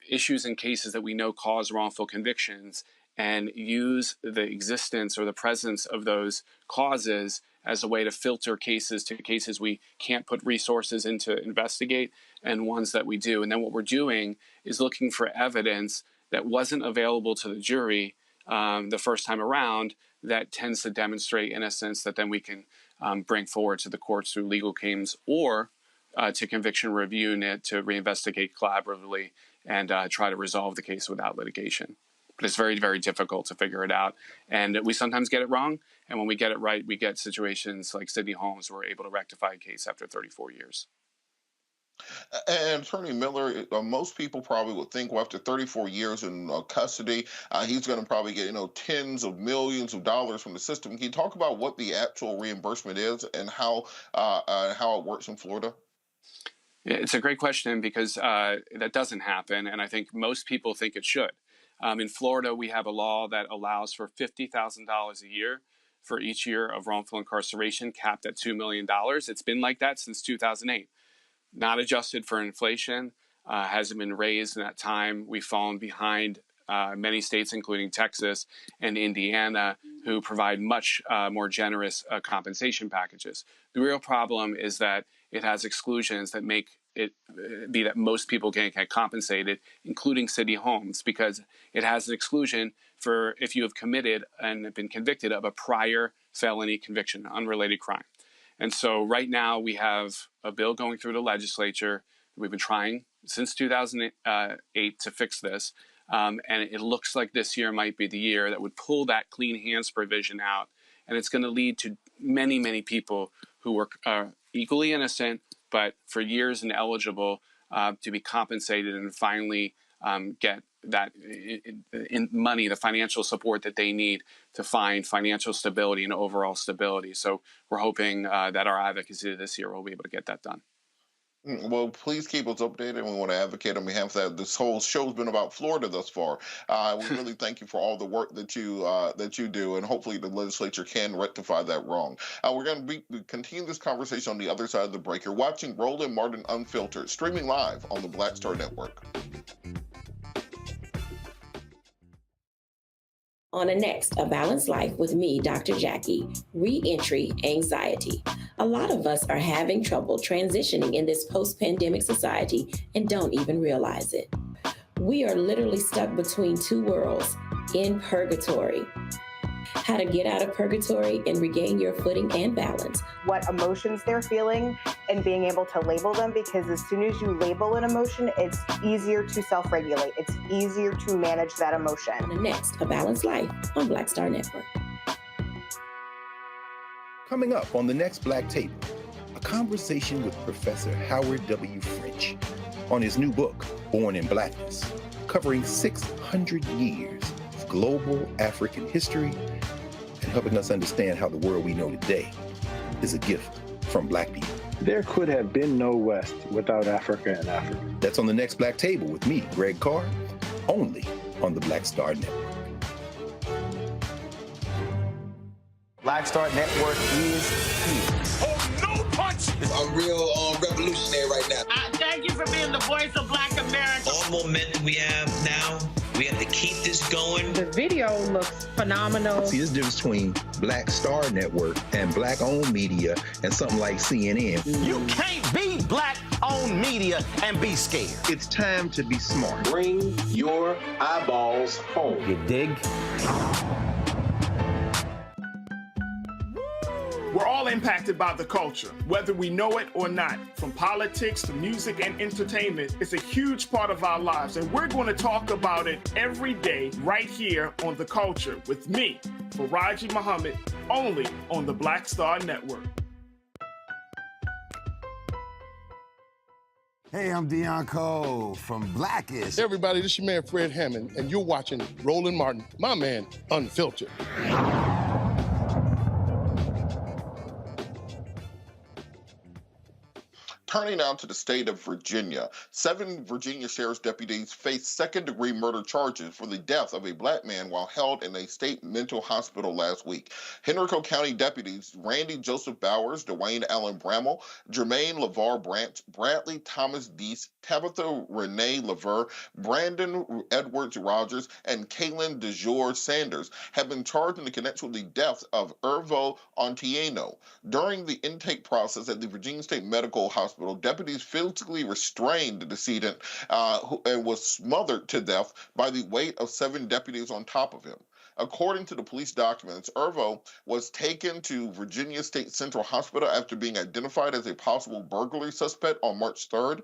issues and cases that we know cause wrongful convictions and use the existence or the presence of those causes as a way to filter cases to cases we can't put resources in to investigate and ones that we do. And then what we're doing is looking for evidence that wasn't available to the jury the first time around that tends to demonstrate innocence that then we can bring forward to the courts through legal claims or to conviction review unit to reinvestigate collaboratively and try to resolve the case without litigation. But it's very, very difficult to figure it out. And we sometimes get it wrong. And when we get it right, we get situations like Sidney Holmes where we're able to rectify a case after 34 years. And Attorney Miller, most people probably would think, well, after 34 years in custody, he's going to probably get, tens of millions of dollars from the system. Can you talk about what the actual reimbursement is and how it works in Florida? It's a great question because that doesn't happen, and I think most people think it should. In Florida, we have a law that allows for $50,000 a year for each year of wrongful incarceration, capped at $2 million. It's been like that since 2008. Not adjusted for inflation, hasn't been raised in that time. We've fallen behind many states, including Texas and Indiana, who provide much more generous compensation packages. The real problem is that it has exclusions that make it be that most people can't get compensated, including Sidney Holmes, because it has an exclusion for if you have committed and have been convicted of a prior felony conviction, unrelated crime. And so right now we have a bill going through the legislature. We've been trying since 2008 to fix this. And it looks like this year might be the year that would pull that clean hands provision out. And it's going to lead to many, many people who were equally innocent, but for years ineligible to be compensated and finally get that in money, the financial support that they need to find financial stability and overall stability. So we're hoping that our advocacy this year will be able to get that done. Well, please keep us updated. We want to advocate on behalf of that. This whole show's been about Florida thus far. We really thank you for all the work that you do, and hopefully the legislature can rectify that wrong. We're going to continue this conversation on the other side of the break. You're watching Roland Martin Unfiltered, streaming live on the Black Star Network. On the next A Balanced Life with me, Dr. Jackie, Reentry Anxiety. A lot of us are having trouble transitioning in this post-pandemic society and don't even realize it. We are literally stuck between two worlds, in purgatory. How to get out of purgatory and regain your footing and balance. What emotions they're feeling and being able to label them, because as soon as you label an emotion, it's easier to self-regulate. It's easier to manage that emotion. The next, A Balanced Life on Black Star Network. Coming up on the next Black Table, a conversation with Professor Howard W. French on his new book, Born in Blackness, covering 600 years of global African history and helping us understand how the world we know today is a gift from Black people. There could have been no West without Africa and Africa. That's on the next Black Table with me, Greg Carr, only on the Black Star Network. Black Star Network is here. Oh, no punches! I'm real revolutionary right now. Thank you for being the voice of Black America. All momentum we have now, we have to keep this going. The video looks phenomenal. See, there's a difference between Black Star Network and Black-owned media and something like CNN. You can't be Black-owned media and be scared. It's time to be smart. Bring your eyeballs home. You dig? We're all impacted by the culture, whether we know it or not. From politics to music and entertainment, it's a huge part of our lives, and we're going to talk about it every day right here on The Culture with me, Faraji Muhammad, only on the Black Star Network. Hey, I'm Deion Cole from Blackish. Hey everybody, this is your man Fred Hammond, and you're watching Roland Martin, my man, Unfiltered. Turning now to the state of Virginia, 7 Virginia Sheriff's deputies face second-degree murder charges for the death of a Black man while held in a state mental hospital last week. Henrico County deputies Randy Joseph Bowers, Dwayne Allen Bramall, Jermaine LeVar Branch, Bradley Thomas Deese, Tabitha Renee Lever, Brandon Edwards Rogers, and Kaylin DeJour Sanders have been charged in connection with the death of Ervo Ontieno. During the intake process at the Virginia State Medical Hospital, deputies physically restrained the decedent and was smothered to death by the weight of 7 deputies on top of him. According to the police documents, Irvo was taken to Virginia State Central Hospital after being identified as a possible burglary suspect on March 3rd.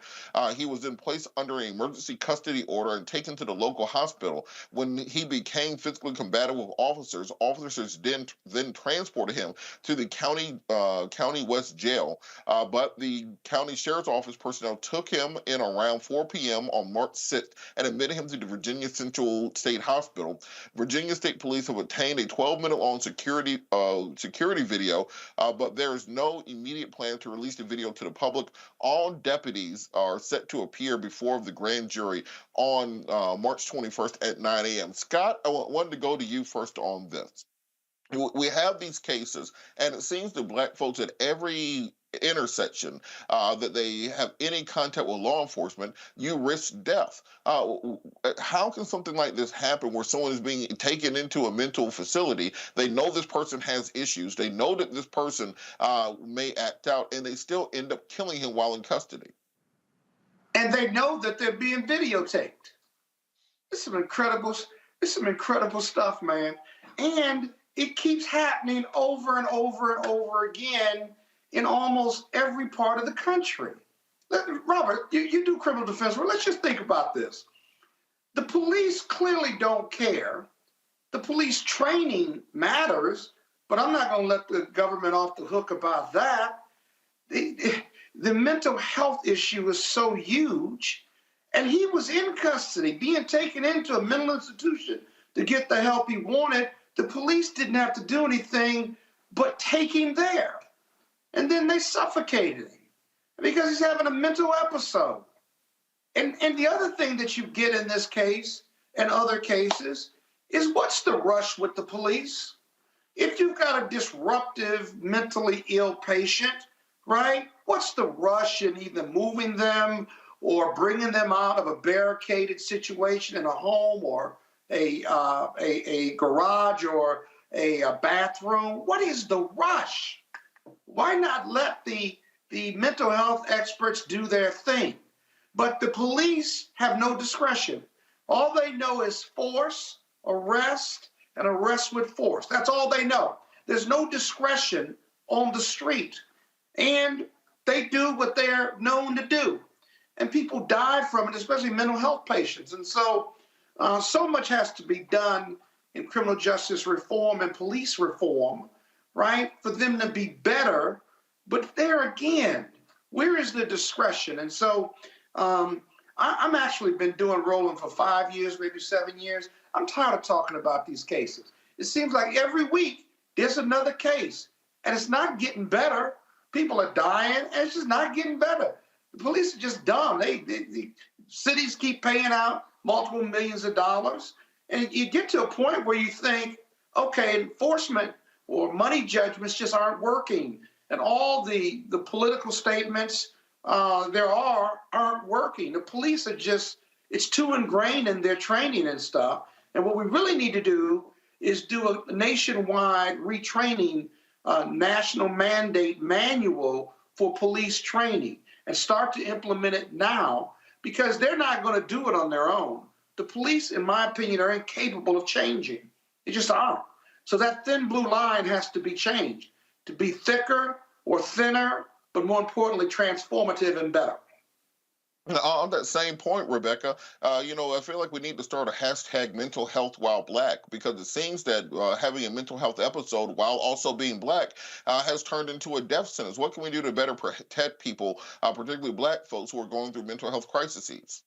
He was then placed under an emergency custody order and taken to the local hospital. When he became physically combative with officers, officers then transported him to the county West Jail. But the county sheriff's office personnel took him in around 4 p.m. on March 6th and admitted him to the Virginia Central State Hospital. Virginia State Police have obtained a 12-minute long security video, but there is no immediate plan to release the video to the public. All deputies are set to appear before the grand jury on March 21st at 9 a.m. Scott, I wanted to go to you first on this. We have these cases, and it seems that Black folks at every intersection that they have any contact with law enforcement, you risk death. How can something like this happen where someone is being taken into a mental facility? They know this person has issues. They know that this person may act out, and they still end up killing him while in custody. And they know that they're being videotaped. It's some incredible stuff, man. And it keeps happening over and over and over again in almost every part of the country. Robert, you do criminal defense work. Let's just think about this. The police clearly don't care. The police training matters, but I'm not going to let the government off the hook about that. The mental health issue is so huge, and he was in custody, being taken into a mental institution to get the help he wanted. The police didn't have to do anything but take him there. And then they suffocated him because he's having a mental episode. And the other thing that you get in this case and other cases is, what's the rush with the police? If you've got a disruptive, mentally ill patient, right, what's the rush in either moving them or bringing them out of a barricaded situation in a home or a garage or a bathroom? What is the rush? Why not let the mental health experts do their thing? But the police have no discretion. All they know is force, arrest, and arrest with force. That's all they know. There's no discretion on the street. And they do what they're known to do. And people die from it, especially mental health patients. And so much has to be done in criminal justice reform and police reform, right, for them to be better. But there again, where is the discretion? And so I'm actually been doing Roland for 5 years, maybe 7 years. I'm tired of talking about these cases. It seems like every week there's another case, and it's not getting better. People are dying, and it's just not getting better. The police are just dumb. The cities keep paying out multiple millions of dollars, and you get to a point where you think, okay, enforcement or money judgments just aren't working, and all the political statements aren't working. The police are just, it's too ingrained in their training and stuff. And what we really need to do is do a nationwide retraining, national mandate manual for police training and start to implement it now, because they're not going to do it on their own. The police, in my opinion, are incapable of changing. They just aren't. So that thin blue line has to be changed to be thicker or thinner, but more importantly, transformative and better. On that same point, Rebecca, I feel like we need to start a hashtag mental health while Black, because it seems that having a mental health episode while also being Black has turned into a death sentence. What can we do to better protect people, particularly Black folks who are going through mental health crises?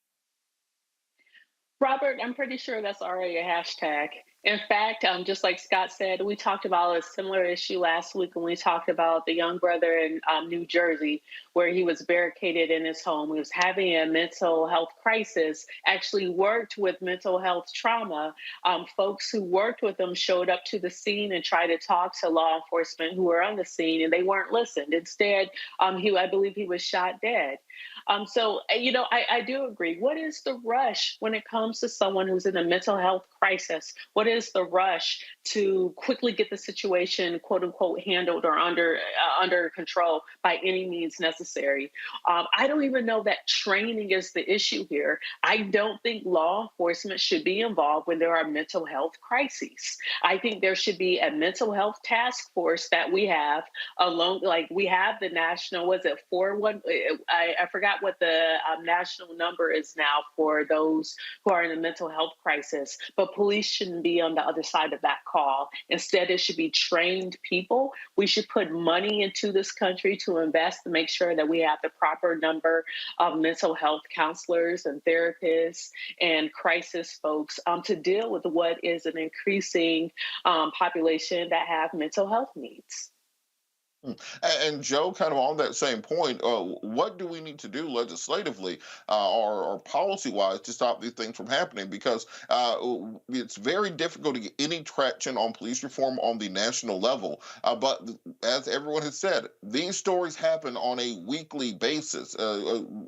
Robert, I'm pretty sure that's already a hashtag. In fact, just like Scott said, we talked about a similar issue last week when we talked about the young brother in New Jersey, where he was barricaded in his home. He was having a mental health crisis, actually worked with mental health trauma. Folks who worked with him showed up to the scene and tried to talk to law enforcement who were on the scene, and they weren't listened. Instead, I believe he was shot dead. So, I do agree. What is the rush when it comes to someone who's in a mental health crisis? What is the rush to quickly get the situation, quote unquote, handled or under control by any means necessary? I don't even know that training is the issue here. I don't think law enforcement should be involved when there are mental health crises. I think there should be a mental health task force that we have alone. Like we have the national, was it 4-1? I forgot what the national number is now for those who are in a mental health crisis, but police shouldn't be on the other side of that call. Instead, it should be trained people. We should put money into this country to invest to make sure that we have the proper number of mental health counselors and therapists and crisis folks to deal with what is an increasing population that have mental health needs. And Joe, kind of on that same point, what do we need to do legislatively or policy-wise to stop these things from happening? Because it's very difficult to get any traction on police reform on the national level. But as everyone has said, these stories happen on a weekly basis.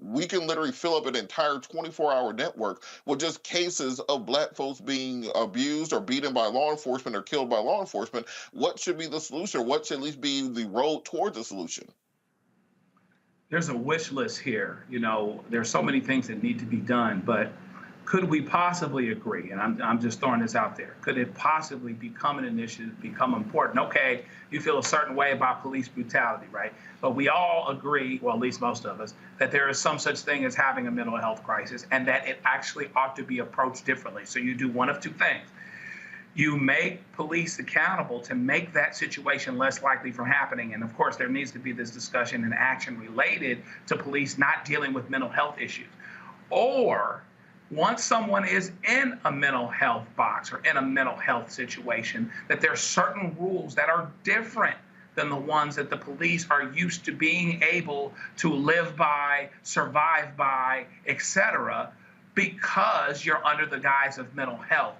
We can literally fill up an entire 24-hour network with just cases of Black folks being abused or beaten by law enforcement or killed by law enforcement. What should be the solution? What should at least be the road towards a solution? There's a wish list here. There's so many things that need to be done, but could we possibly agree? And I'm just throwing this out there. Could it possibly become an initiative, become important? Okay, you feel a certain way about police brutality, right? But we all agree, well, at least most of us, that there is some such thing as having a mental health crisis and that it actually ought to be approached differently. So you do one of two things. You make police accountable to make that situation less likely from happening. And of course, there needs to be this discussion and action related to police not dealing with mental health issues. Or once someone is in a mental health box or in a mental health situation, that there are certain rules that are different than the ones that the police are used to being able to live by, survive by, etc., because you're under the guise of mental health.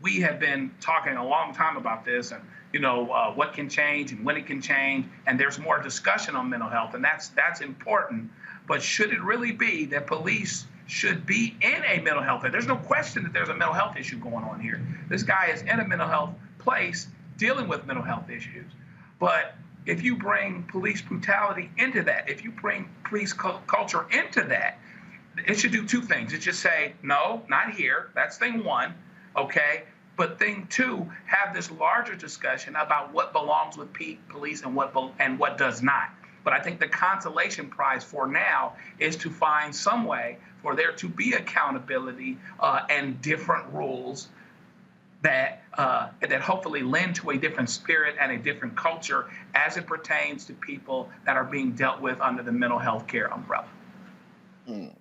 We have been talking a long time about this and, what can change and when it can change. And there's more discussion on mental health, and that's important. But should it really be that police should be in a mental health? There's no question that there's a mental health issue going on here. This guy is in a mental health place dealing with mental health issues. But if you bring police brutality into that, if you bring police culture into that, it should do two things. It should say, no, not here. That's thing one. Okay, but thing two, have this larger discussion about what belongs with police and what does not. But I think the consolation prize for now is to find some way for there to be accountability and different rules that hopefully lend to a different spirit and a different culture as it pertains to people that are being dealt with under the mental health care umbrella.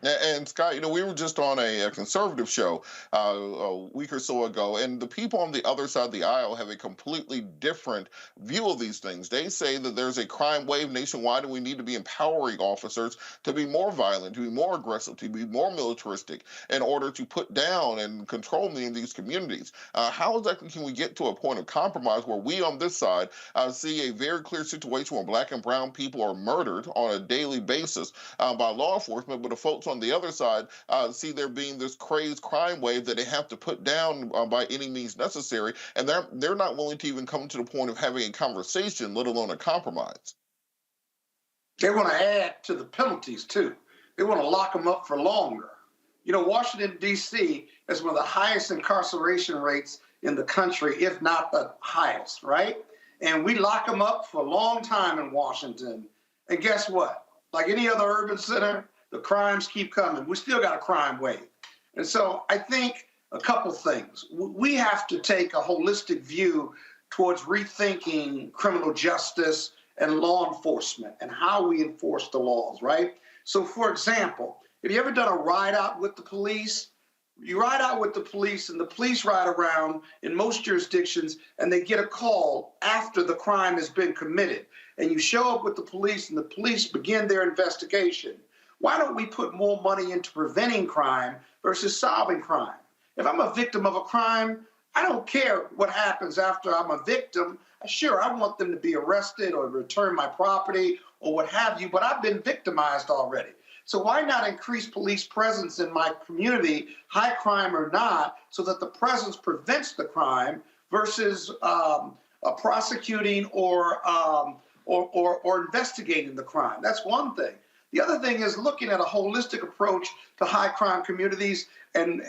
And Scott, we were just on a conservative show a week or so ago, and the people on the other side of the aisle have a completely different view of these things. They say that there's a crime wave nationwide and we need to be empowering officers to be more violent, to be more aggressive, to be more militaristic in order to put down and control many of these communities. How exactly can we get to a point of compromise where we on this side see a very clear situation where Black and brown people are murdered on a daily basis by law enforcement, but the folks on the other side see there being this crazed crime wave that they have to put down by any means necessary, and they're not willing to even come to the point of having a conversation, let alone a compromise. They want to add to the penalties too. They want to lock them up for longer. Washington, D.C. has one of the highest incarceration rates in the country, if not the highest, right? And we lock them up for a long time in Washington. And guess what? Like any other urban center, the crimes keep coming. We still got a crime wave. And so I think a couple things. We have to take a holistic view towards rethinking criminal justice and law enforcement and how we enforce the laws, right? So, for example, have you ever done a ride out with the police? You ride out with the police and the police ride around in most jurisdictions and they get a call after the crime has been committed. And you show up with the police and the police begin their investigation. Why don't we put more money into preventing crime versus solving crime? If I'm a victim of a crime, I don't care what happens after I'm a victim. Sure, I want them to be arrested or return my property or what have you, but I've been victimized already. So why not increase police presence in my community, high crime or not, so that the presence prevents the crime versus prosecuting or investigating the crime? That's one thing. The other thing is looking at a holistic approach to high crime communities and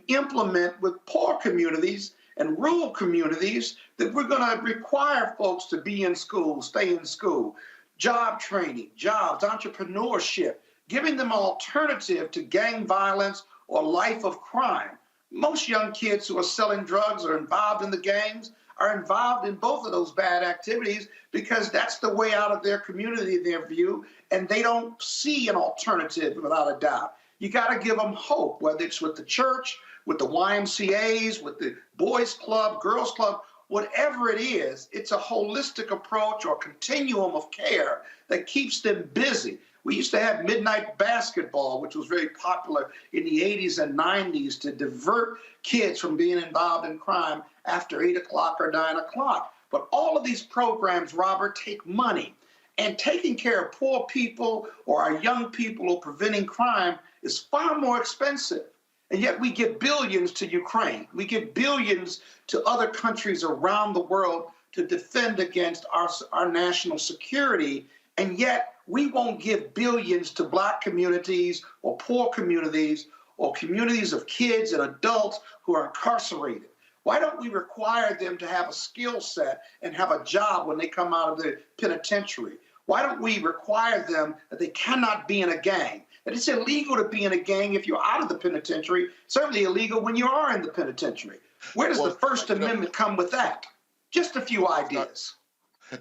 implement with poor communities and rural communities that we're going to require folks to be in school, stay in school, job training, jobs, entrepreneurship, giving them an alternative to gang violence or life of crime. Most young kids who are selling drugs or involved in the gangs are involved in both of those bad activities because that's the way out of their community, their view, and they don't see an alternative without a doubt. You got to give them hope, whether it's with the church, with the YMCAs, with the boys club, girls club, whatever it is, it's a holistic approach or continuum of care that keeps them busy. We used to have midnight basketball, which was very popular in the 80s and 90s to divert kids from being involved in crime after 8 o'clock or 9 o'clock. But all of these programs, Robert, take money. And taking care of poor people or our young people or preventing crime is far more expensive. And yet we give billions to Ukraine. We give billions to other countries around the world to defend against our national security. And yet we won't give billions to Black communities or poor communities or communities of kids and adults who are incarcerated. Why don't we require them to have a skill set and have a job when they come out of the penitentiary? Why don't we require them that they cannot be in a gang? That it's illegal to be in a gang if you're out of the penitentiary, certainly illegal when you are in the penitentiary. Where does the First Amendment come with that? Just a few ideas.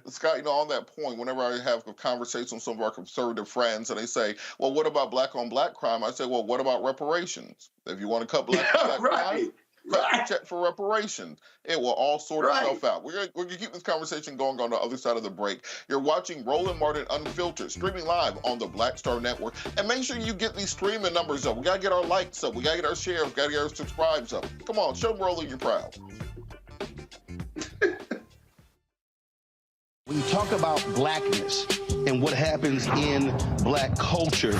Scott, on that point, whenever I have a conversation with some of our conservative friends and they say, well, what about black on black crime? I say, well, what about reparations? If you want to cut black on black crime, check for reparations. It will all sort itself out. We're gonna keep this conversation going on the other side of the break. You're watching Roland Martin Unfiltered, streaming live on the Black Star Network. And make sure you get these streaming numbers up. We gotta get our likes up. We gotta get our shares. We gotta get our subscribes up. Come on, show Roland you're proud. When you talk about blackness and what happens in black culture,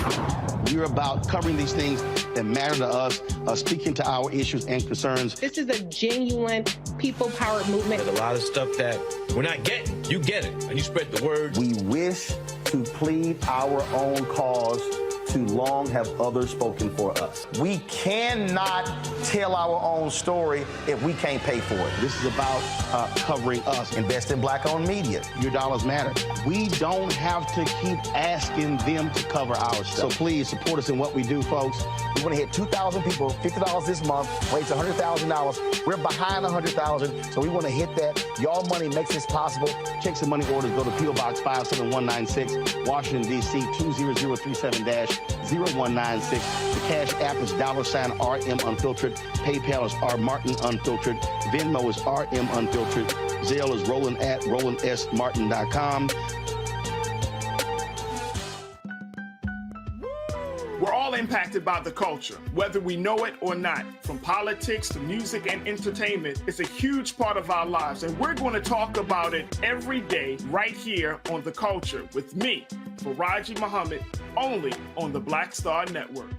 we're about covering these things that matter to us, speaking to our issues and concerns. This is a genuine people-powered movement. There's a lot of stuff that we're not getting. You get it, and you spread the word. We wish to plead our own cause. Too long have others spoken for us. We cannot tell our own story if we can't pay for it. This is about covering us. Invest in Black-owned media. Your dollars matter. We don't have to keep asking them to cover our stuff. So please support us in what we do, folks. We want to hit 2,000 people, $50 this month, raise $100,000. We're behind 100,000, so we want to hit that. Y'all money makes this possible. Check some money orders. Go to P.O. Box 57196, Washington, D.C. 20037-0196. The Cash App is $RM Unfiltered. PayPal is R Martin Unfiltered. Venmo is RM Unfiltered. Zelle is roland@rolandsmartin.com. We're all impacted by the culture, whether we know it or not. From politics to music and entertainment, it's a huge part of our lives, and we're going to talk about it every day right here on The Culture with me, Faraji Muhammad, only on the Black Star Network.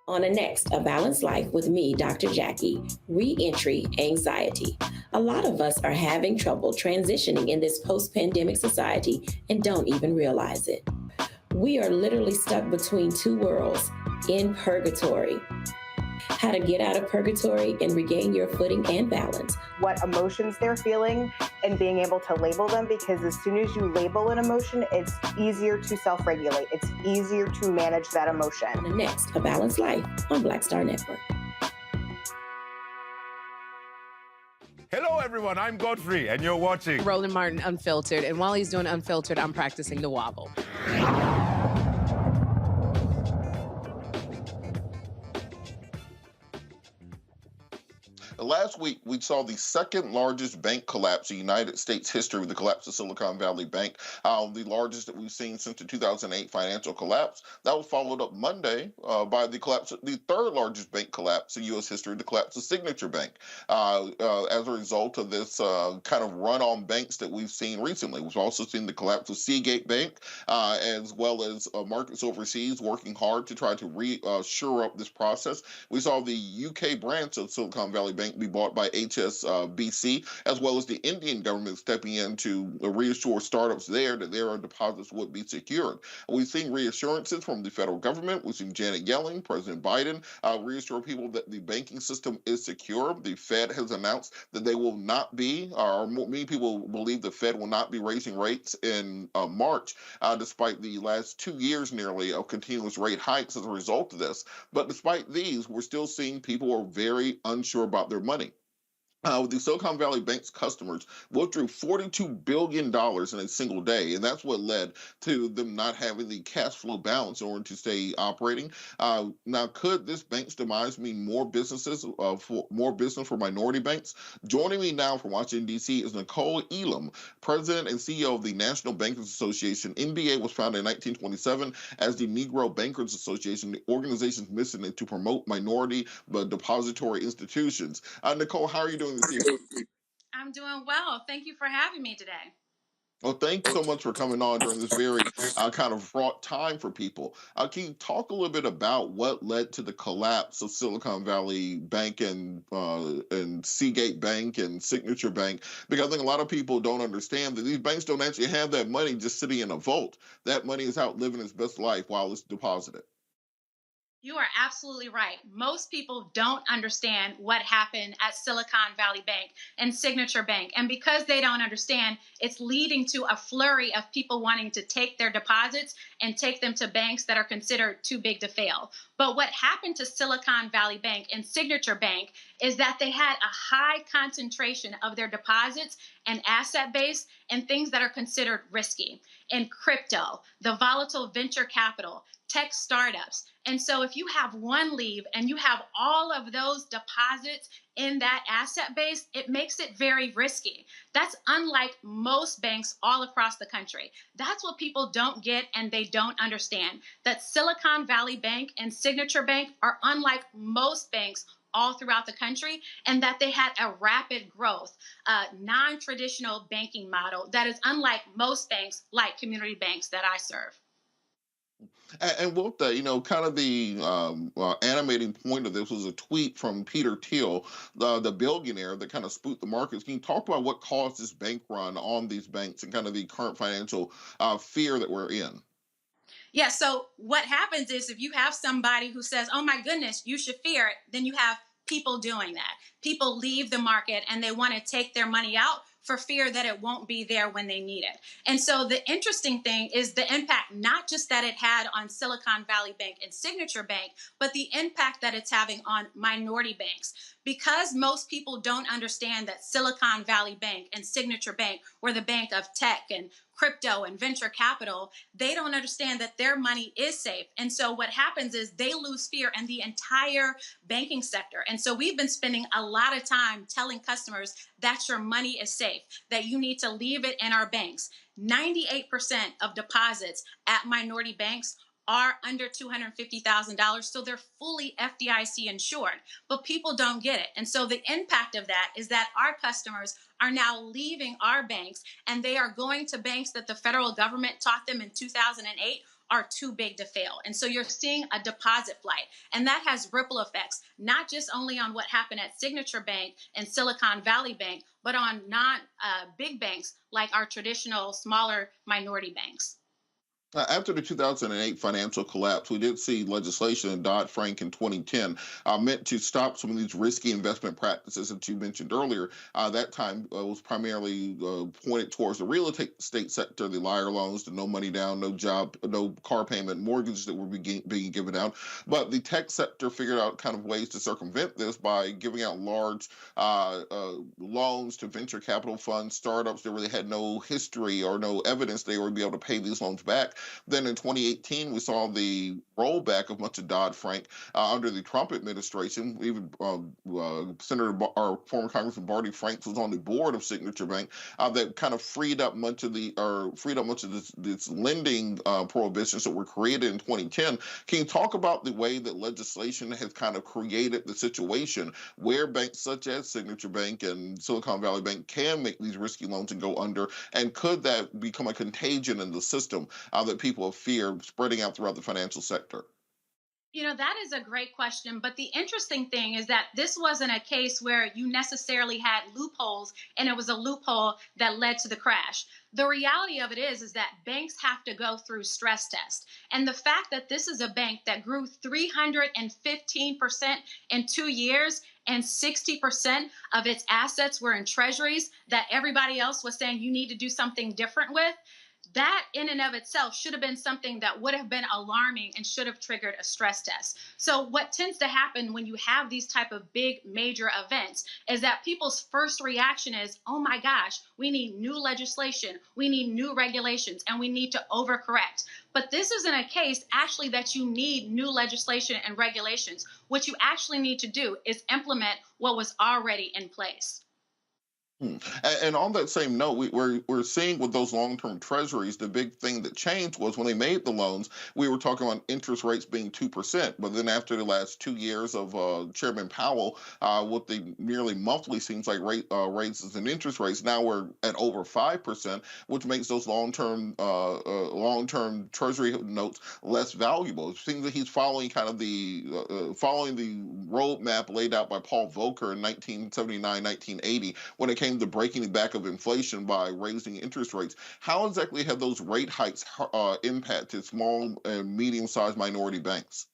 On the next, A Balanced Life with me, Dr. Jackie, Re-Entry Anxiety. A lot of us are having trouble transitioning in this post-pandemic society and don't even realize it. We are literally stuck between two worlds, in purgatory. How to get out of purgatory and regain your footing and balance. What emotions they're feeling and being able to label them, because as soon as you label an emotion, it's easier to self-regulate. It's easier to manage that emotion. On the next, A Balanced Life on Black Star Network. Hello, everyone. I'm Godfrey, and you're watching Roland Martin Unfiltered. And while he's doing Unfiltered, I'm practicing the wobble. Last week, we saw the second largest bank collapse in United States history with the collapse of Silicon Valley Bank, the largest that we've seen since the 2008 financial collapse. That was followed up Monday by the collapse of the third largest bank collapse in U.S. history, the collapse of Signature Bank. As a result of this kind of run on banks that we've seen recently, we've also seen the collapse of Seagate Bank, as well as markets overseas working hard to try to shore up this process. We saw the UK branch of Silicon Valley Bank be bought by HSBC, as well as the Indian government stepping in to reassure startups there that their deposits would be secured. We've seen reassurances from the federal government. We've seen Janet Yellen, President Biden, reassure people that the banking system is secure. The Fed has announced that they will not be, or many people believe the Fed will not be raising rates in March, despite the last 2 years nearly of continuous rate hikes as a result of this. But despite these, we're still seeing people are very unsure about their money. The Silicon Valley Bank's customers withdrew $42 billion in a single day, and that's what led to them not having the cash flow balance in order to stay operating. Now, could this bank's demise mean more business for minority banks? Joining me now from Washington, D.C. is Nicole Elam, President and CEO of the National Bankers Association. NBA was founded in 1927 as the Negro Bankers Association, the organization's mission to promote minority depository institutions. Nicole, how are you doing this evening? I'm doing well. Thank you for having me today. Well, thank you so much for coming on during this very kind of fraught time for people. Can you talk a little bit about what led to the collapse of Silicon Valley Bank and Seagate Bank and Signature Bank? Because I think a lot of people don't understand that these banks don't actually have that money just sitting in a vault. That money is out living its best life while it's deposited. You are absolutely right. Most people don't understand what happened at Silicon Valley Bank and Signature Bank. And because they don't understand, it's leading to a flurry of people wanting to take their deposits and take them to banks that are considered too big to fail. But what happened to Silicon Valley Bank and Signature Bank is that they had a high concentration of their deposits and asset base in things that are considered risky, in crypto, the volatile venture capital, tech startups. And so if you have one leave and you have all of those deposits in that asset base, it makes it very risky. That's unlike most banks all across the country. That's what people don't get and they don't understand, that Silicon Valley Bank and Signature Bank are unlike most banks all throughout the country, and that they had a rapid growth, non-traditional banking model that is unlike most banks like community banks that I serve. And with that, kind of the animating point of this was a tweet from Peter Thiel, the billionaire that kind of spooked the markets. Can you talk about what caused this bank run on these banks and kind of the current financial fear that we're in? Yeah, so what happens is if you have somebody who says, oh my goodness, you should fear it, then you have people doing that. People leave the market and they want to take their money out for fear that it won't be there when they need it. And so the interesting thing is the impact, not just that it had on Silicon Valley Bank and Signature Bank, but the impact that it's having on minority banks. Because most people don't understand that Silicon Valley Bank and Signature Bank were the bank of tech and crypto and venture capital, they don't understand that their money is safe. And so what happens is they lose fear in the entire banking sector. And so we've been spending a lot of time telling customers that your money is safe, that you need to leave it in our banks. 98% of deposits at minority banks are under $250,000, so they're fully FDIC insured, but people don't get it. And so the impact of that is that our customers are now leaving our banks and they are going to banks that the federal government taught them in 2008 are too big to fail. And so you're seeing a deposit flight, and that has ripple effects, not just only on what happened at Signature Bank and Silicon Valley Bank, but on big banks like our traditional smaller minority banks. After the 2008 financial collapse, we did see legislation in Dodd-Frank in 2010 meant to stop some of these risky investment practices that you mentioned earlier. That time was primarily pointed towards the real estate sector, the liar loans, the no money down, no job, no car payment mortgages that were being given out. But the tech sector figured out kind of ways to circumvent this by giving out large loans to venture capital funds, startups that really had no history or no evidence they would be able to pay these loans back. Then in 2018, we saw the rollback of much of Dodd-Frank under the Trump administration. Even our former Congressman Barney Franks was on the board of Signature Bank that kind of freed up much of this lending prohibitions that were created in 2010. Can you talk about the way that legislation has kind of created the situation where banks such as Signature Bank and Silicon Valley Bank can make these risky loans and go under? And could that become a contagion in the system that people fear spreading out throughout the financial sector? That is a great question. But the interesting thing is that this wasn't a case where you necessarily had loopholes and it was a loophole that led to the crash. The reality of it is that banks have to go through stress tests. And the fact that this is a bank that grew 315% in 2 years and 60% of its assets were in treasuries that everybody else was saying you need to do something different with, that in and of itself should have been something that would have been alarming and should have triggered a stress test. So what tends to happen when you have these type of big major events is that people's first reaction is, oh my gosh, we need new legislation, we need new regulations, and we need to overcorrect. But this isn't a case actually that you need new legislation and regulations. What you actually need to do is implement what was already in place. And on that same note, we're seeing with those long-term treasuries, the big thing that changed was when they made the loans, we were talking about interest rates being 2%. But then after the last 2 years of Chairman Powell, with the nearly monthly seems like raises in interest rates, now we're at over 5%, which makes those long-term treasury notes less valuable. It seems that he's following kind of following the roadmap laid out by Paul Volcker in 1979, 1980, when it came to breaking back of inflation by raising interest rates. How exactly have those rate hikes impacted small and medium-sized minority banks?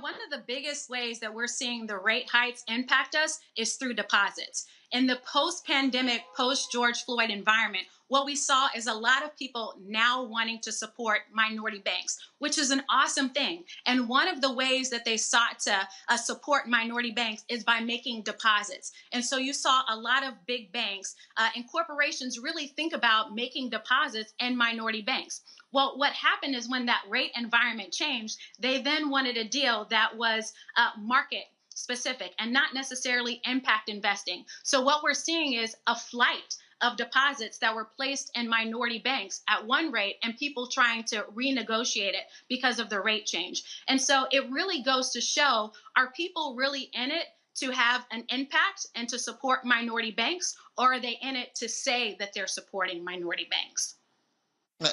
One of the biggest ways that we're seeing the rate hikes impact us is through deposits. In the post-pandemic, post-George Floyd environment, what we saw is a lot of people now wanting to support minority banks, which is an awesome thing. And one of the ways that they sought to support minority banks is by making deposits. And so you saw a lot of big banks and corporations really think about making deposits in minority banks. Well, what happened is when that rate environment changed, they then wanted a deal that was market specific and not necessarily impact investing. So what we're seeing is a flight of deposits that were placed in minority banks at one rate and people trying to renegotiate it because of the rate change. And so it really goes to show, are people really in it to have an impact and to support minority banks, or are they in it to say that they're supporting minority banks?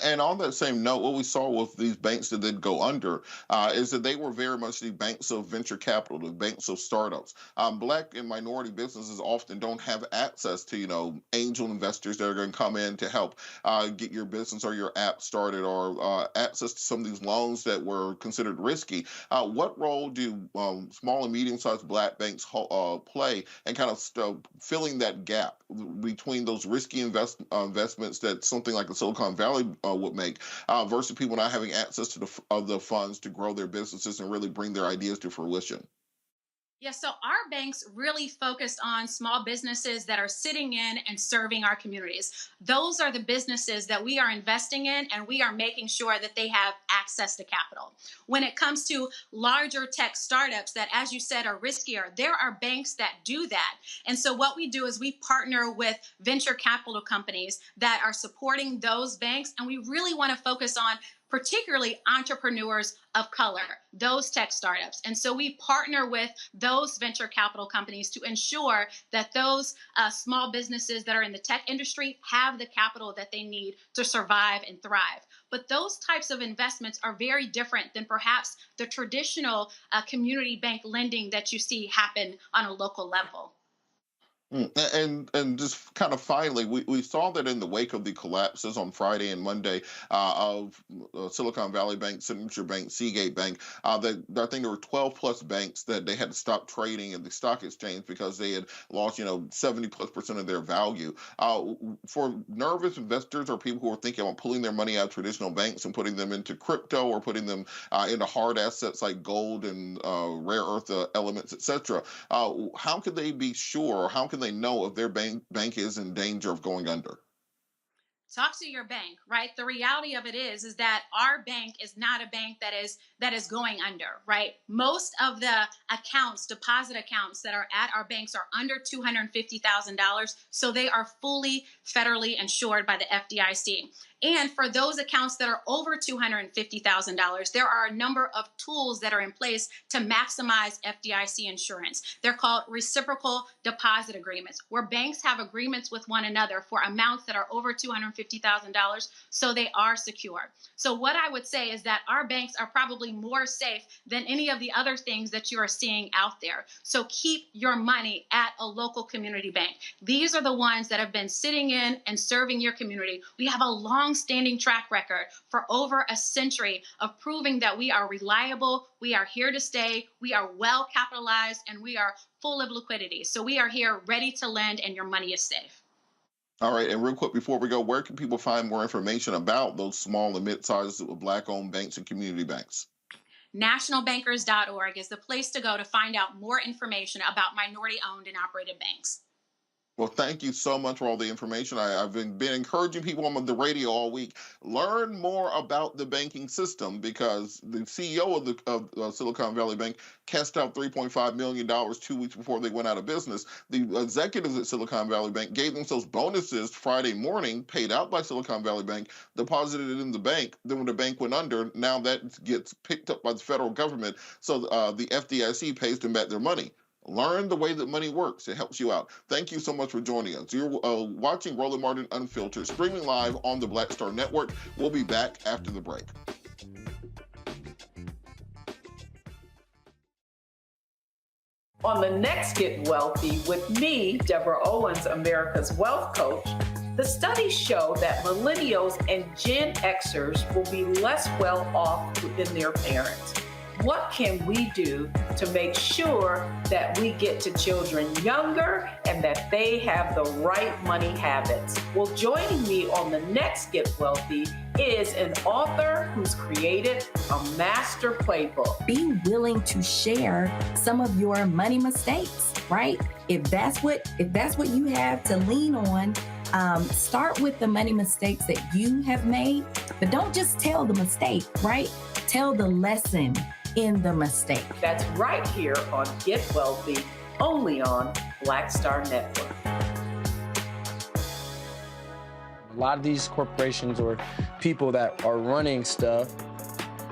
And on that same note, what we saw with these banks that did go under is that they were very much the banks of venture capital, the banks of startups. Black and minority businesses often don't have access to, angel investors that are going to come in to help get your business or your app started, or access to some of these loans that were considered risky. What role do small and medium-sized Black banks play in kind of filling that gap between those risky investments that something like a Silicon Valley would make versus people not having access to the funds to grow their businesses and really bring their ideas to fruition? Yeah, so our banks really focused on small businesses that are sitting in and serving our communities. Those are the businesses that we are investing in, and we are making sure that they have access to capital. When it comes to larger tech startups that, as you said, are riskier, there are banks that do that. And so what we do is we partner with venture capital companies that are supporting those banks, and we really want to focus on particularly entrepreneurs of color, those tech startups. And so we partner with those venture capital companies to ensure that those small businesses that are in the tech industry have the capital that they need to survive and thrive. But those types of investments are very different than perhaps the traditional community bank lending that you see happen on a local level. And just kind of finally, we saw that in the wake of the collapses on Friday and Monday of Silicon Valley Bank, Signature Bank, Seagate Bank, that I think there were 12 plus banks that they had to stop trading in the stock exchange because they had lost 70+% of their value. For nervous investors or people who are thinking about pulling their money out of traditional banks and putting them into crypto or putting them into hard assets like gold and rare earth elements, etc., how can they be sure, or how can they know if their bank is in danger of going under? talk to your bank, right? The reality of it is that our bank is not a bank that is going under, right? Most of the accounts, deposit accounts that are at our banks are under $250,000, so they are fully federally insured by the FDIC. And for those accounts that are over $250,000, there are a number of tools that are in place to maximize FDIC insurance. They're called reciprocal deposit agreements, where banks have agreements with one another for amounts that are over $250,000, so they are secure. So what I would say is that our banks are probably more safe than any of the other things that you are seeing out there. So keep your money at a local community bank. These are the ones that have been sitting in and serving your community. We have a long-standing track record for over a century of proving that we are reliable, we are here to stay, we are well capitalized, and we are full of liquidity. So we are here ready to lend, and your money is safe. All right, and real quick before we go, where can people find more information about those small and mid-sized Black-owned banks and community banks? Nationalbankers.org is the place to go to find out more information about minority-owned and operated banks. Well, thank you so much for all the information. I've been encouraging people on the radio all week, learn more about the banking system, because the CEO of Silicon Valley Bank cashed out $3.5 million 2 weeks before they went out of business. The executives at Silicon Valley Bank gave themselves bonuses Friday morning, paid out by Silicon Valley Bank, deposited it in the bank. Then when the bank went under, now that gets picked up by the federal government. So the FDIC pays them back their money. Learn the way that money works. It helps you out. Thank you so much for joining us. You're watching Roland Martin Unfiltered, streaming live on the Black Star Network. We'll be back after the break. On the next Get Wealthy with me, Deborah Owens, America's Wealth Coach, the studies show that millennials and Gen Xers will be less well off than their parents. What can we do to make sure that we get to children younger and that they have the right money habits? Well, joining me on the next Get Wealthy is an author who's created a master playbook. Be willing to share some of your money mistakes, right? If that's what you have to lean on, start with the money mistakes that you have made, but don't just tell the mistake, right? Tell the lesson in the mistake. That's right here on Get Wealthy, only on Black Star Network. A lot of these corporations or people that are running stuff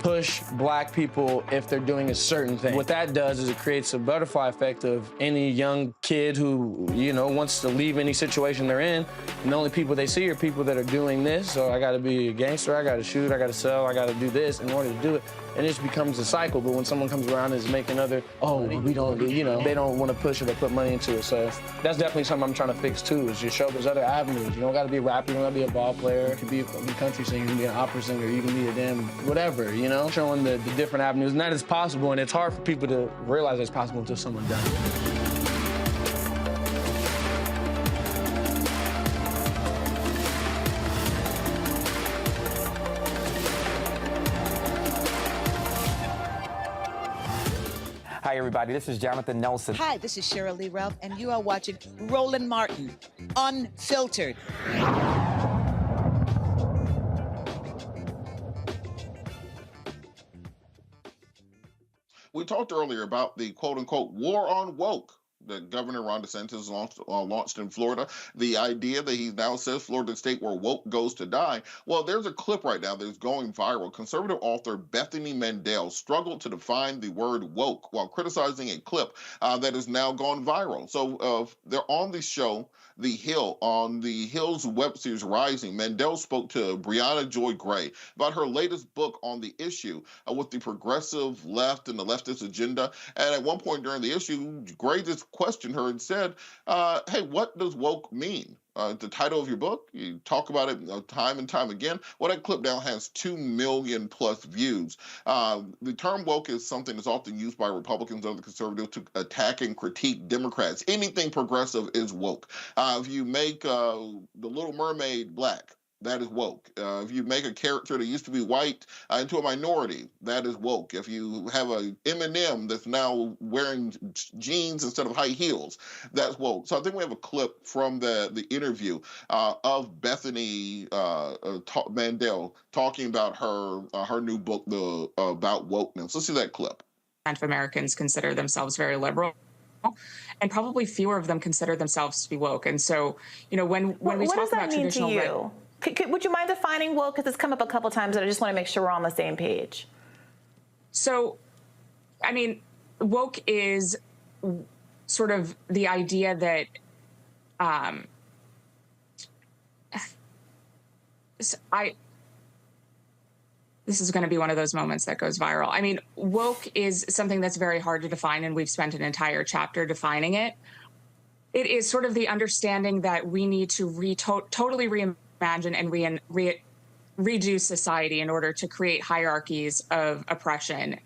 push Black people if they're doing a certain thing. What that does is it creates a butterfly effect of any young kid who, wants to leave any situation they're in, and the only people they see are people that are doing this. So I gotta be a gangster, I gotta shoot, I gotta sell, I gotta do this in order to do it. And it just becomes a cycle. But when someone comes around and is making we don't do, they don't want to push it or put money into it. So that's definitely something I'm trying to fix too, is just show there's other avenues. You don't gotta be a rapper, you don't gotta be a ball player, you can be a country singer, you can be an opera singer, you can be a damn whatever, showing the different avenues. And that is possible, and it's hard for people to realize it's possible until someone does it. Hi, everybody. This is Jonathan Nelson. Hi, this is Cheryl Lee Ralph, and you are watching Roland Martin Unfiltered. We talked earlier about the quote-unquote war on woke that Governor Ron DeSantis launched in Florida. The idea that he now says Florida state where woke goes to die. Well, there's a clip right now that's going viral. Conservative author Bethany Mandel struggled to define the word woke while criticizing a clip that has now gone viral. So they're on the show, The Hill, on the Hill's web series Rising. Mandel spoke to Brianna Joy Gray about her latest book on the issue with the progressive left and the leftist agenda. And at one point during the issue, Gray just questioned her and said, hey, what does woke mean? The title of your book, you talk about it time and time again. Well, that clip now has 2 million plus views. The term woke is something that's often used by Republicans and other conservatives to attack and critique Democrats. Anything progressive is woke. If you make The Little Mermaid black, that is woke. If you make a character that used to be white into a minority, that is woke. If you have a M&M that's now wearing jeans instead of high heels, that's woke. So I think we have a clip from the interview of Bethany Mandel talking about her new book, about wokeness. Let's see that clip. Of Americans consider themselves very liberal, and probably fewer of them consider themselves to be woke. And so, you know, when we talk about traditional, what does that mean to you? Would you mind defining woke? Because it's come up a couple times, and I just want to make sure we're on the same page. So, I mean, woke is sort of the idea that this is going to be one of those moments that goes viral. I mean, woke is something that's very hard to define, and we've spent an entire chapter defining it. It is sort of the understanding that we need to totally reimagine and redo society in order to create hierarchies of oppression.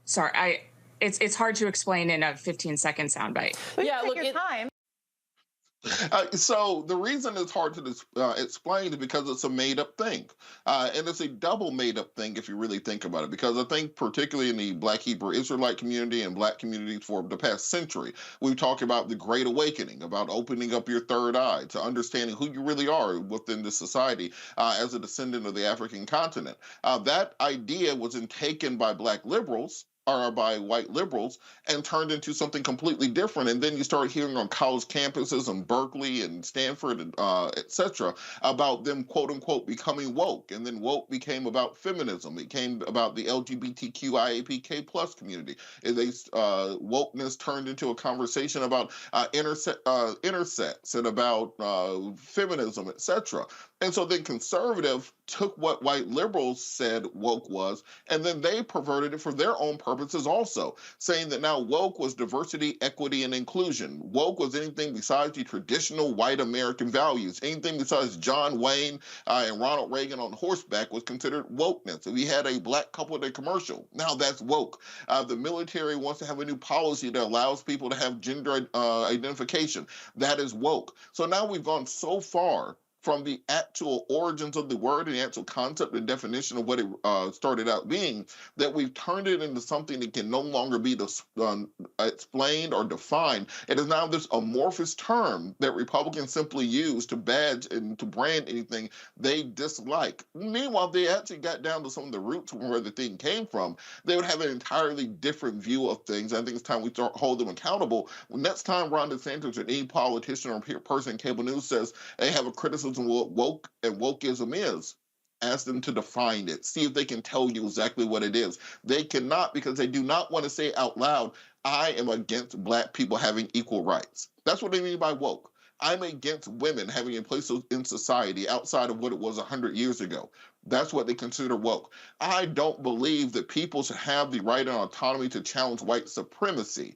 Sorry, it's hard to explain in a 15-second soundbite. Yeah, look, your time. So the reason it's hard to explain is because it's a made-up thing. And it's a double made-up thing if you really think about it, because I think particularly in the Black Hebrew Israelite community and Black communities for the past century, we've talked about the Great Awakening, about opening up your third eye to understanding who you really are within the society as a descendant of the African continent. That idea was taken by Black liberals, or by white liberals, and turned into something completely different. And then you start hearing on college campuses in Berkeley and Stanford, and et cetera, about them, quote unquote, becoming woke. And then woke became about feminism. It came about the LGBTQIAPK plus community. And wokeness turned into a conversation about intersex and about feminism, et cetera. And so then conservative took what white liberals said woke was, and then they perverted it for their own purposes also, saying that now woke was diversity, equity, and inclusion. Woke was anything besides the traditional white American values. Anything besides John Wayne and Ronald Reagan on horseback was considered wokeness. If we had a black couple in a commercial, now that's woke. The military wants to have a new policy that allows people to have gender identification. That is woke. So now we've gone so far from the actual origins of the word and the actual concept and definition of what it started out being, that we've turned it into something that can no longer be explained or defined. It is now this amorphous term that Republicans simply use to badge and to brand anything they dislike. Meanwhile, they actually got down to some of the roots from where the thing came from. They would have an entirely different view of things. I think it's time we start hold them accountable. Next time Ron DeSantis or any politician or person in cable news says they have a criticism what woke and wokeism is, ask them to define it. See if they can tell you exactly what it is. They cannot, because they do not want to say out loud, I am against black people having equal rights. That's what they mean by woke. I'm against women having a place in society outside of what it was 100 years ago. That's what they consider woke. I don't believe that people should have the right and autonomy to challenge white supremacy.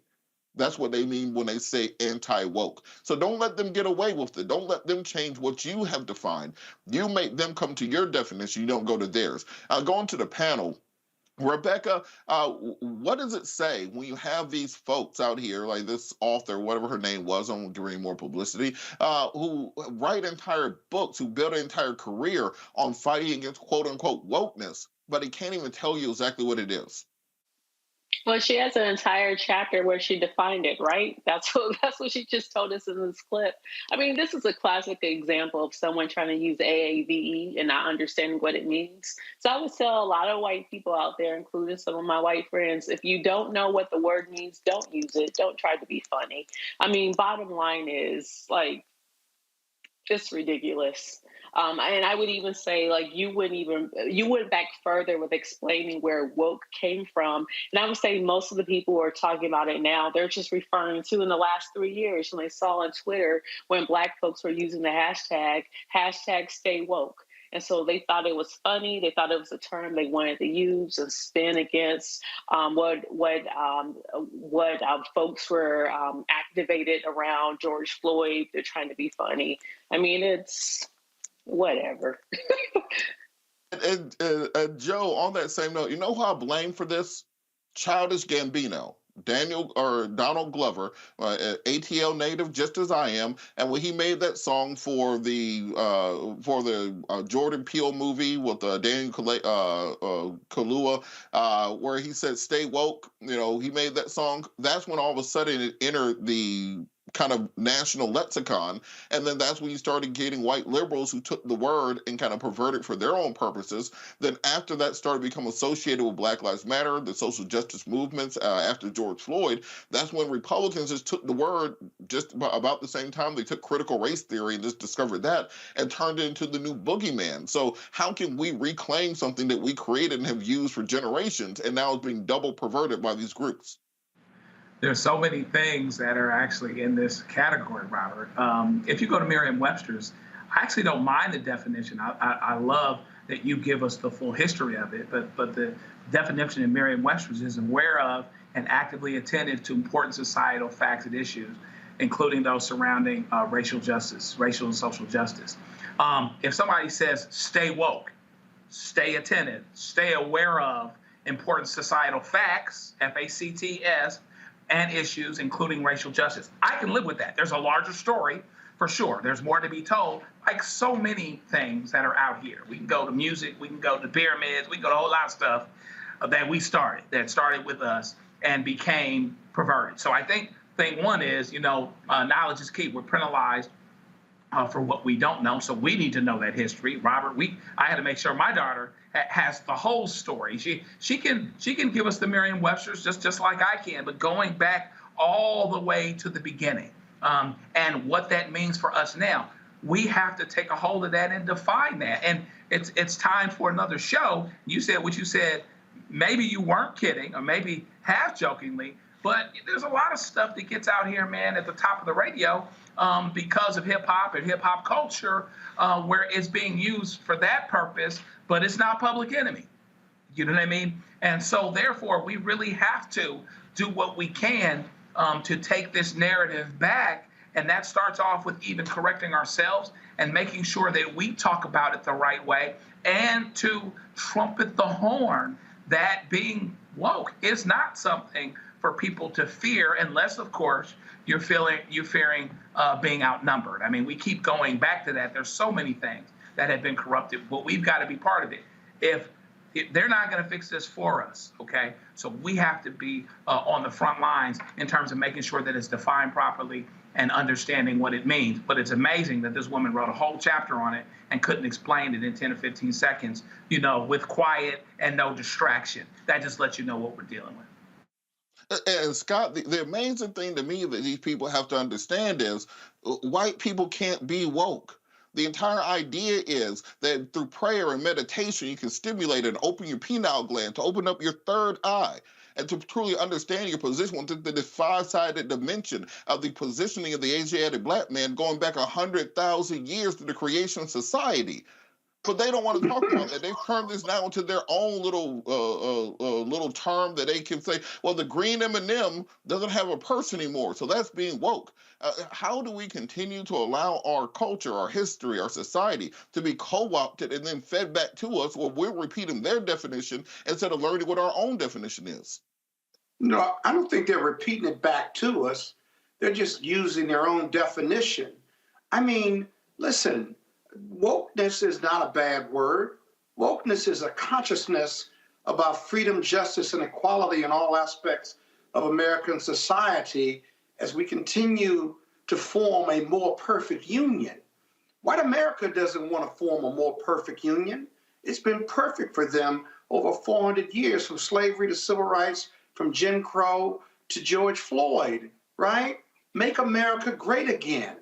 That's what they mean when they say anti-woke. So don't let them get away with it. Don't let them change what you have defined. You make them come to your definition. You don't go to theirs. Going to the panel, Rebecca, what does it say when you have these folks out here, like this author, whatever her name was, I won't give her any more publicity, who write entire books, who build an entire career on fighting against quote-unquote wokeness, but he can't even tell you exactly what it is? Well, she has an entire chapter where she defined it, right? That's what she just told us in this clip. I mean, this is a classic example of someone trying to use AAVE and not understanding what it means. So I would tell a lot of white people out there, including some of my white friends, if you don't know what the word means, don't use it. Don't try to be funny. I mean, bottom line is, like, it's ridiculous. And I would even say, like, you went back further with explaining where woke came from. And I would say most of the people who are talking about it now, they're just referring to in the last 3 years when they saw on Twitter when Black folks were using the hashtag stay woke. And so they thought it was funny. They thought it was a term they wanted to use and spin against what folks were activated around George Floyd. They're trying to be funny. I mean, it's whatever. and Joe, on that same note, you know who I blame for this? Childish Gambino. Donald Glover, ATL native just as I am, and when he made that song for the Jordan Peele movie with Daniel Kaluuya, where he said "Stay woke," he made that song. That's when all of a sudden it entered the kind of national lexicon, and then that's when you started getting white liberals who took the word and kind of perverted for their own purposes. Then after that started to become associated with Black Lives Matter, the social justice movements after George Floyd. That's when Republicans just took the word just about the same time they took critical race theory and just discovered that and turned it into the new boogeyman. So how can we reclaim something that we created and have used for generations and now is being double perverted by these groups? There's so many things that are actually in this category, Robert. If you go to Merriam-Webster's, I actually don't mind the definition. I love that you give us the full history of it, but the definition in Merriam-Webster's is aware of and actively attentive to important societal facts and issues, including those surrounding racial justice, racial and social justice. If somebody says, stay woke, stay attentive, stay aware of important societal facts, FACTS, and issues, including racial justice, I can live with that. There's a larger story, for sure. There's more to be told, like so many things that are out here. We can go to music, we can go to pyramids, we can go to a whole lot of stuff that started with us and became perverted. So I think thing one is, knowledge is key. We're penalized for what we don't know, so we need to know that history. Robert, I had to make sure my daughter has the whole story. She can give us the Merriam-Webster's just like I can, but going back all the way to the beginning and what that means for us now, we have to take a hold of that and define that. And it's time for another show. You said what you said. Maybe you weren't kidding, or maybe half jokingly, but there's a lot of stuff that gets out here, man, at the top of the radio because of hip hop and hip hop culture, where it's being used for that purpose, but it's not Public Enemy. You know what I mean? And so therefore, we really have to do what we can to take this narrative back. And that starts off with even correcting ourselves and making sure that we talk about it the right way, and to trumpet the horn that being woke is not something for people to fear, unless, of course, you're fearing being outnumbered. I mean, we keep going back to that. There's so many things that have been corrupted, but we've got to be part of it. If they're not going to fix this for us, okay? So we have to be on the front lines in terms of making sure that it's defined properly and understanding what it means. But it's amazing that this woman wrote a whole chapter on it and couldn't explain it in 10 or 15 seconds, with quiet and no distraction. That just lets you know what we're dealing with. And Scott, the amazing thing to me that these people have to understand is white people can't be woke. The entire idea is that through prayer and meditation, you can stimulate and open your pineal gland to open up your third eye and to truly understand your position within this five-sided dimension of the positioning of the Asiatic black man going back 100,000 years to the creation of society. But they don't want to talk about that. They've turned this now into their own little term that they can say, well, the green M&M doesn't have a purse anymore, so that's being woke. How do we continue to allow our culture, our history, our society to be co-opted and then fed back to us where we're repeating their definition instead of learning what our own definition is? No, I don't think they're repeating it back to us. They're just using their own definition. I mean, listen, wokeness is not a bad word. Wokeness is a consciousness about freedom, justice, and equality in all aspects of American society as we continue to form a more perfect union. White America doesn't want to form a more perfect union. It's been perfect for them over 400 years, from slavery to civil rights, from Jim Crow to George Floyd, right? Make America great again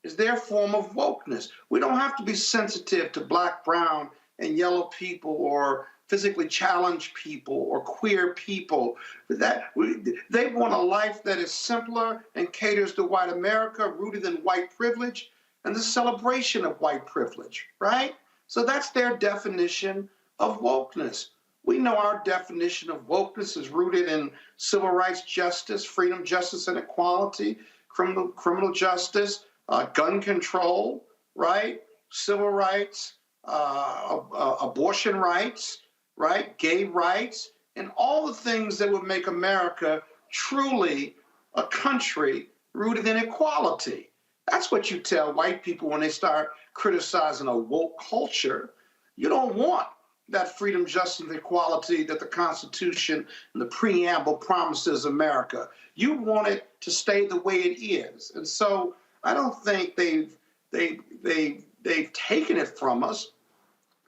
is their form of wokeness. We don't have to be sensitive to black, brown, and yellow people, or physically challenged people, or queer people. They want a life that is simpler and caters to white America, rooted in white privilege and the celebration of white privilege, right? So that's their definition of wokeness. We know our definition of wokeness is rooted in civil rights justice, freedom, justice, and equality, criminal justice, gun control, right? Civil rights, abortion rights, right? Gay rights, and all the things that would make America truly a country rooted in equality. That's what you tell white people when they start criticizing a woke culture. You don't want that freedom, justice, and equality that the Constitution and the preamble promises America. You want it to stay the way it is. And so I don't think they've taken it from us.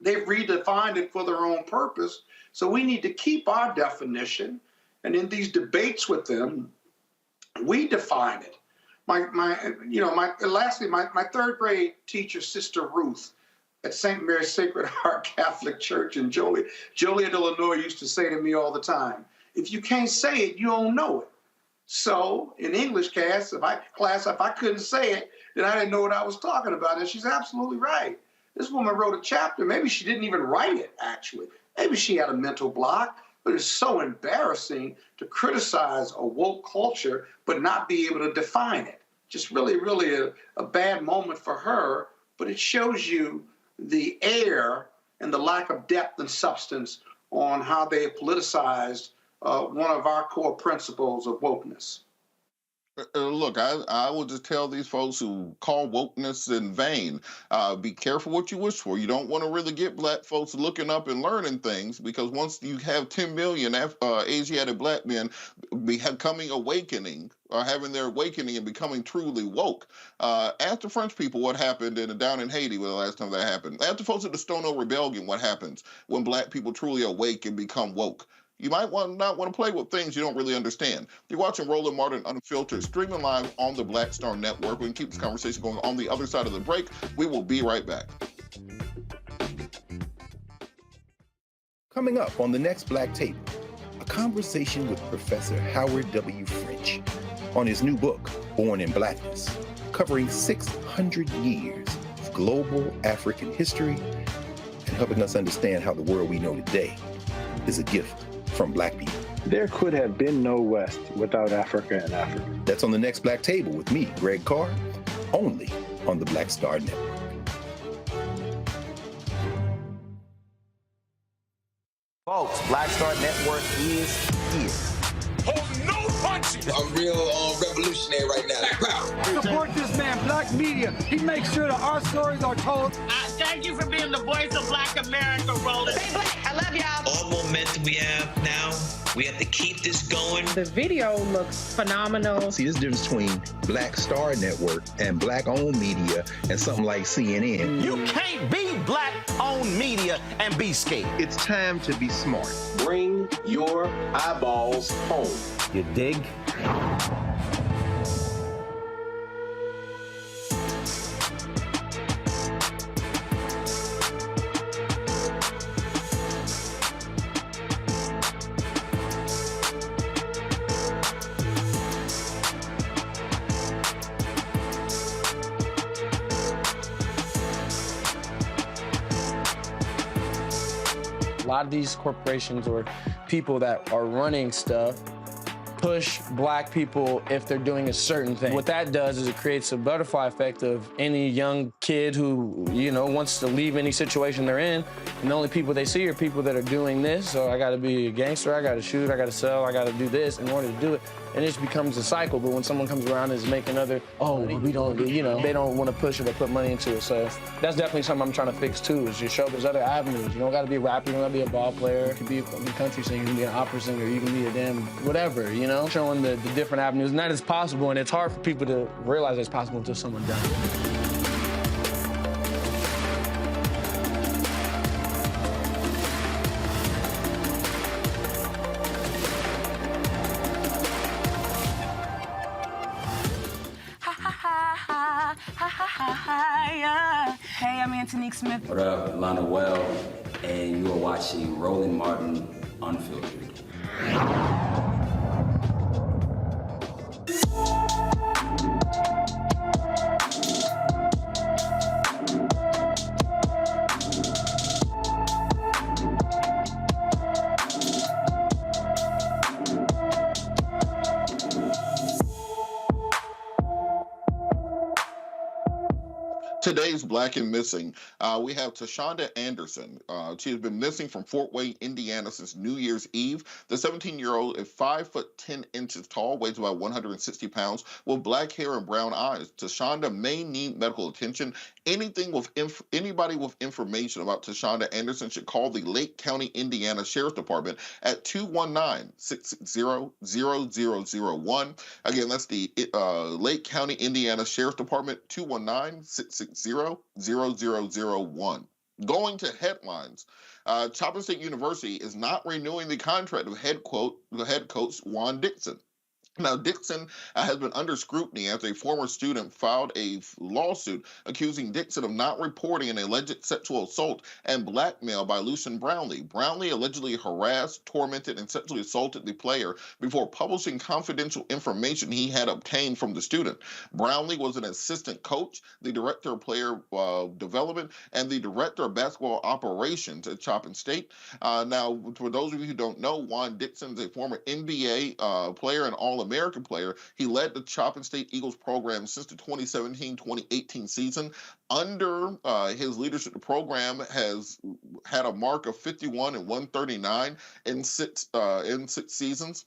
They've redefined it for their own purpose. So we need to keep our definition. And in these debates with them, we define it. Lastly, my third grade teacher, Sister Ruth, at St. Mary's Sacred Heart Catholic Church in Joliet, Illinois, used to say to me all the time, if you can't say it, you don't know it. So in English class, if I couldn't say it, then I didn't know what I was talking about. And she's absolutely right. This woman wrote a chapter. Maybe she didn't even write it, actually. Maybe she had a mental block. But it's so embarrassing to criticize a woke culture but not be able to define it. Just really, really a bad moment for her. But it shows you the air and the lack of depth and substance on how they have politicized one of our core principles of wokeness. Look, I will just tell these folks who call wokeness in vain, be careful what you wish for. You don't want to really get black folks looking up and learning things, because once you have 10 million Asiatic black men becoming awakening, or having their awakening and becoming truly woke. Ask the French people what happened down in Haiti the last time that happened. Ask the folks at the Stono Rebellion what happens when black people truly awake and become woke. You might not want to play with things you don't really understand. You're watching Roland Martin Unfiltered, streaming live on the Black Star Network. We can keep this conversation going on the other side of the break. We will be right back. Coming up on the next Black Table, a conversation with Professor Howard W. French on his new book, Born in Blackness, covering 600 years of global African history and helping us understand how the world we know today is a gift from Black people. There could have been no West without Africa and Africa. That's on the next Black Table with me, Greg Carr, only on the Black Star Network. Folks, Black Star Network is here. Hold no punches! I'm real revolutionary right now. Support this man, Black Media. He makes sure that our stories are told. Thank you for being the voice of Black America, Roland. Stay black. I love y'all. All momentum we have now, we have to keep this going. The video looks phenomenal. See, this difference between Black Star Network and Black-owned media and something like CNN. You can't be Black-owned media and be scared. It's time to be smart. Bring your eyeballs home. You dig? A lot of these corporations or people that are running stuff push black people if they're doing a certain thing. What that does is it creates a butterfly effect of any young kid who, wants to leave any situation they're in, and the only people they see are people that are doing this. So I gotta be a gangster, I gotta shoot, I gotta sell, I gotta do this in order to do it. And it just becomes a cycle. But when someone comes around and is making we don't do, they don't want to push it or put money into it. So that's definitely something I'm trying to fix too, is just show there's other avenues. You don't gotta be a rapper, you don't gotta be a ball player. You can be a country singer, you can be an opera singer, you can be a damn whatever, showing the different avenues. And that is possible, and it's hard for people to realize it's possible until someone does. Hey, I'm Antonique Smith. What up, Lana Well, and you are watching Roland Martin Unfiltered. Today's Black and Missing, we have Tashonda Anderson. She has been missing from Fort Wayne, Indiana since New Year's Eve. The 17-year-old is 5 foot 10 inches tall, weighs about 160 pounds, with black hair and brown eyes. Tashonda may need medical attention. Anybody with information about Tashonda Anderson should call the Lake County, Indiana Sheriff's Department at 219-660-0001. Again, that's the Lake County, Indiana Sheriff's Department, 219-660-0001. Going to headlines, Chapin State University is not renewing the contract of head coach Juan Dixon. Now, Dixon has been under scrutiny as a former student filed a lawsuit accusing Dixon of not reporting an alleged sexual assault and blackmail by Lucien Brownlee. Brownlee allegedly harassed, tormented, and sexually assaulted the player before publishing confidential information he had obtained from the student. Brownlee was an assistant coach, the director of player development, and the director of basketball operations at Chapin State. Now, for those of you who don't know, Juan Dixon is a former NBA player and All-American player. He led the Chapin State Eagles program since the 2017-2018 season. Under his leadership, the program has had a mark of 51 and 139 in six seasons.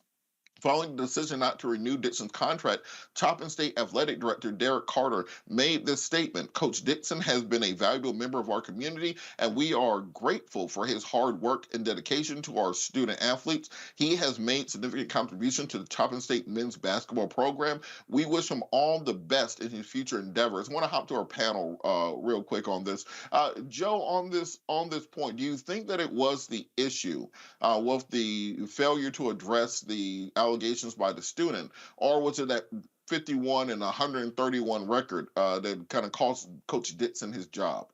Following the decision not to renew Dixon's contract, Chapin State Athletic Director Derek Carter made this statement: Coach Dixon has been a valuable member of our community, and we are grateful for his hard work and dedication to our student athletes. He has made significant contribution to the Chapin State men's basketball program. We wish him all the best in his future endeavors. I want to hop to our panel real quick on this. Joe, on this point, do you think that it was the issue with the failure to address the allegations by the student, or was it that 51 and 131 record that kind of cost Coach Dixon his job?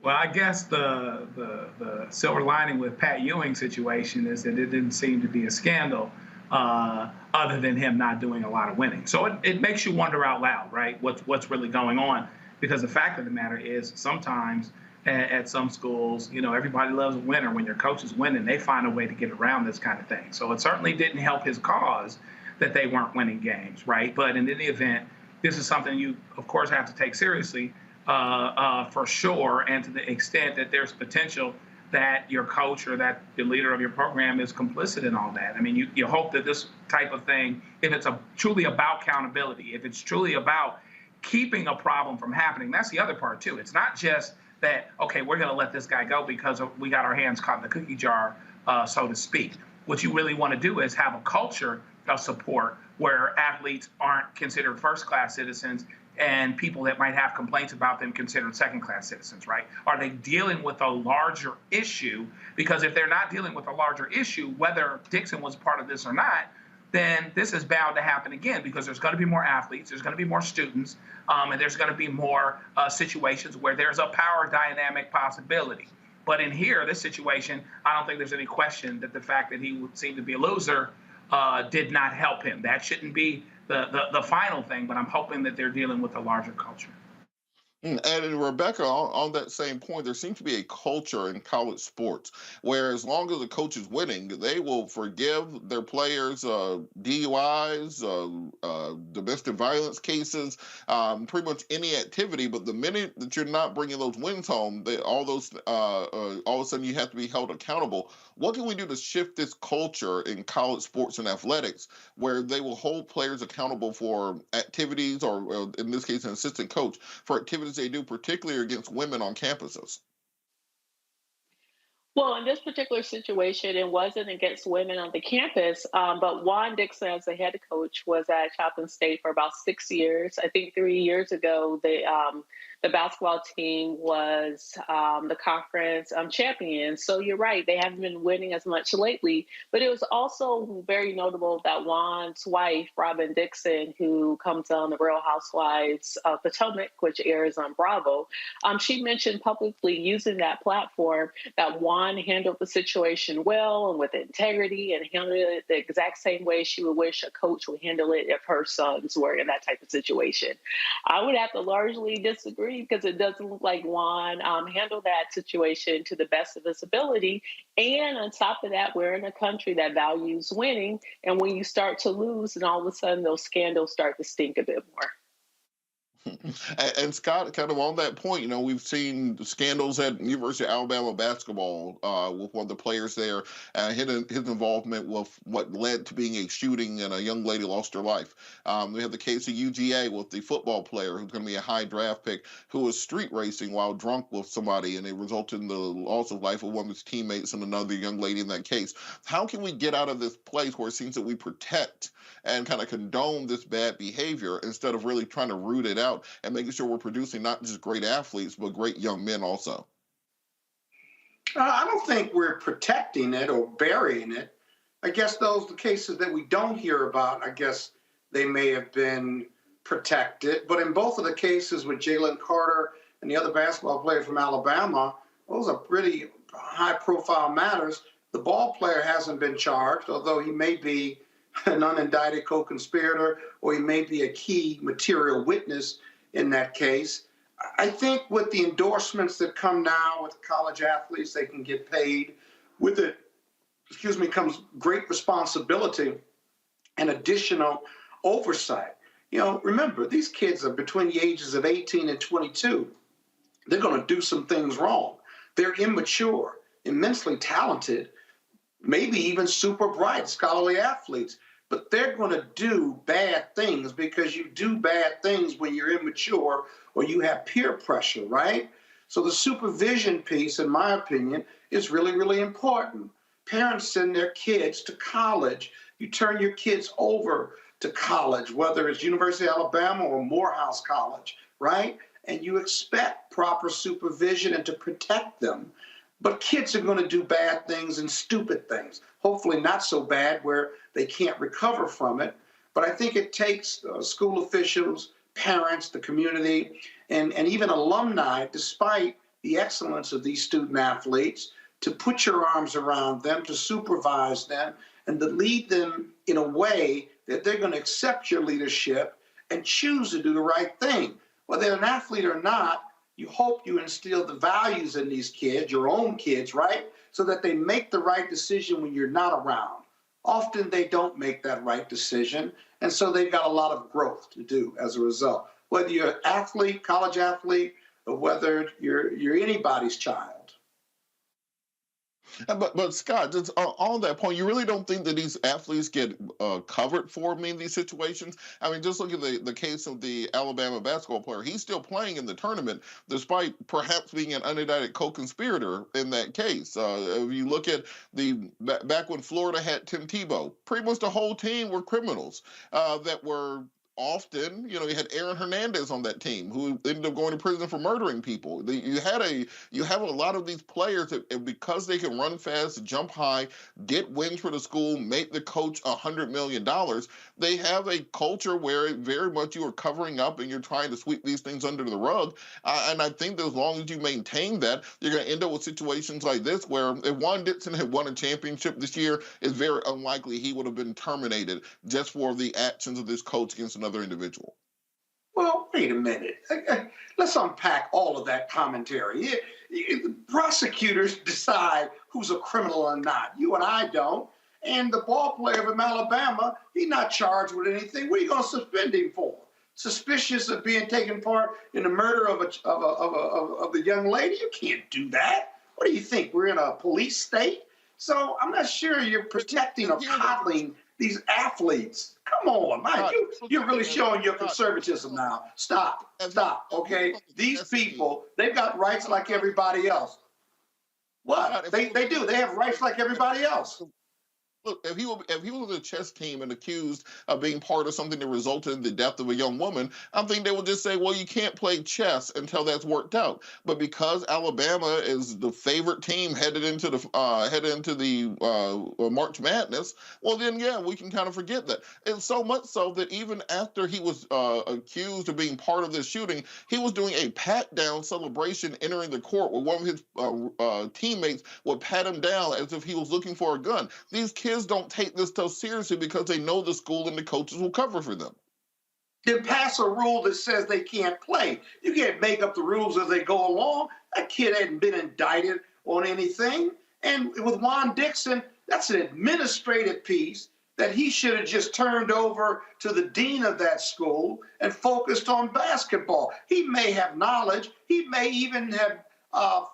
Well, I guess the silver lining with Pat Ewing's situation is that it didn't seem to be a scandal other than him not doing a lot of winning. So it makes you wonder out loud, right? What's really going on? Because the fact of the matter is sometimes at some schools, you know, everybody loves a winner. When your coach is winning, they find a way to get around this kind of thing. So it certainly didn't help his cause that they weren't winning games, right? But in any event, this is something you, of course, have to take seriously for sure. And to the extent that there's potential that your coach or that the leader of your program is complicit in all that. I mean, you hope that this type of thing, if it's truly about accountability, if it's truly about keeping a problem from happening, that's the other part too. It's not just that, okay, we're going to let this guy go because we got our hands caught in the cookie jar, so to speak. What you really want to do is have a culture of support where athletes aren't considered first-class citizens and people that might have complaints about them considered second-class citizens, right? Are they dealing with a larger issue? Because if they're not dealing with a larger issue, whether Dixon was part of this or not, then this is bound to happen again, because there's going to be more athletes, there's going to be more students, and there's going to be more situations where there's a power dynamic possibility. But in here, this situation, I don't think there's any question that the fact that he would seem to be a loser did not help him. That shouldn't be the final thing, but I'm hoping that they're dealing with a larger culture. And Rebecca, on that same point, there seems to be a culture in college sports where as long as the coach is winning, they will forgive their players DUIs, domestic violence cases, pretty much any activity. But the minute that you're not bringing those wins home, all of a sudden you have to be held accountable. What can we do to shift this culture in college sports and athletics where they will hold players accountable for activities, or in this case, an assistant coach, for activities they do, particularly against women on campuses? Well, in this particular situation, it wasn't against women on the campus, but Juan Dixon, as the head coach, was at Chapin State for about 6 years. I think 3 years ago, the basketball team was the conference champion. So you're right, they haven't been winning as much lately. But it was also very notable that Juan's wife, Robin Dixon, who comes on the Real Housewives of Potomac, which airs on Bravo, she mentioned publicly using that platform that Juan handled the situation well and with integrity, and handled it the exact same way she would wish a coach would handle it if her sons were in that type of situation. I would have to largely disagree, because it doesn't look like Juan handled that situation to the best of his ability. And on top of that, we're in a country that values winning. And when you start to lose, and all of a sudden those scandals start to stink a bit more. And Scott, kind of on that point, we've seen scandals at University of Alabama basketball with one of the players there, his involvement with what led to being a shooting and a young lady lost her life. We have the case of UGA with the football player who's going to be a high draft pick who was street racing while drunk with somebody, and it resulted in the loss of life of one of his teammates and another young lady in that case. How can we get out of this place where it seems that we protect and kind of condone this bad behavior instead of really trying to root it out and making sure we're producing not just great athletes, but great young men also? I don't think we're protecting it or burying it. I guess those are the cases that we don't hear about. I guess they may have been protected. But in both of the cases with Jalen Carter and the other basketball player from Alabama, those are pretty high-profile matters. The ball player hasn't been charged, although he may be an unindicted co-conspirator or he may be a key material witness in that case. I think with the endorsements that come now with college athletes, they can get paid. With it, comes great responsibility and additional oversight. Remember, these kids are between the ages of 18 and 22. They're going to do some things wrong. They're immature, immensely talented, maybe even super bright, scholarly athletes. But they're going to do bad things because you do bad things when you're immature or you have peer pressure, right? So the supervision piece, in my opinion, is really, really important. Parents send their kids to college. You turn your kids over to college, whether it's University of Alabama or Morehouse College, right? And you expect proper supervision and to protect them. But kids are going to do bad things and stupid things, hopefully not so bad where they can't recover from it. But I think it takes school officials, parents, the community, and even alumni, despite the excellence of these student athletes, to put your arms around them, to supervise them, and to lead them in a way that they're going to accept your leadership and choose to do the right thing. Whether they're an athlete or not, you hope you instill the values in these kids, your own kids, right? So that they make the right decision when you're not around. Often they don't make that right decision, and so they've got a lot of growth to do as a result. Whether you're an athlete, college athlete, or whether you're anybody's child. But Scott, just on that point, you really don't think that these athletes get covered for in these situations? I mean, just look at the case of the Alabama basketball player. He's still playing in the tournament, despite perhaps being an unindicted co-conspirator in that case. If you look at back when Florida had Tim Tebow, pretty much the whole team were criminals that were often, you had Aaron Hernandez on that team who ended up going to prison for murdering people. You have a lot of these players that, because they can run fast, jump high, get wins for the school, make the coach $100 million. They have a culture where very much you are covering up and you're trying to sweep these things under the rug. And I think that as long as you maintain that, you're going to end up with situations like this where if Juan Dixon had won a championship this year, it's very unlikely he would have been terminated just for the actions of this coach against another individual. Well, wait a minute. Let's unpack all of that commentary. The prosecutors decide who's a criminal or not. You and I don't. And the ball player from Alabama, he's not charged with anything. What are you going to suspend him for? Suspicious of being taken part in the murder of the young lady? You can't do that. What do you think? We're in a police state? So I'm not sure you're protecting or coddling these athletes. Come on, man. You're really showing your conservatism now. Stop, okay? These people, they've got rights like everybody else. What? They do. They have rights like everybody else. Look, if he was on the chess team and accused of being part of something that resulted in the death of a young woman, I think they would just say, well, you can't play chess until that's worked out. But because Alabama is the favorite team headed into the March Madness, well, then, yeah, we can kind of forget that. And so much so that even after he was accused of being part of this shooting, he was doing a pat-down celebration entering the court where one of his teammates would pat him down as if he was looking for a gun. These kids don't take this so seriously because they know the school and the coaches will cover for them. Then pass a rule that says they can't play. You can't make up the rules as they go along. That kid hadn't been indicted on anything. And with Juan Dixon, that's an administrative piece that he should have just turned over to the dean of that school and focused on basketball. He may have knowledge. He may even have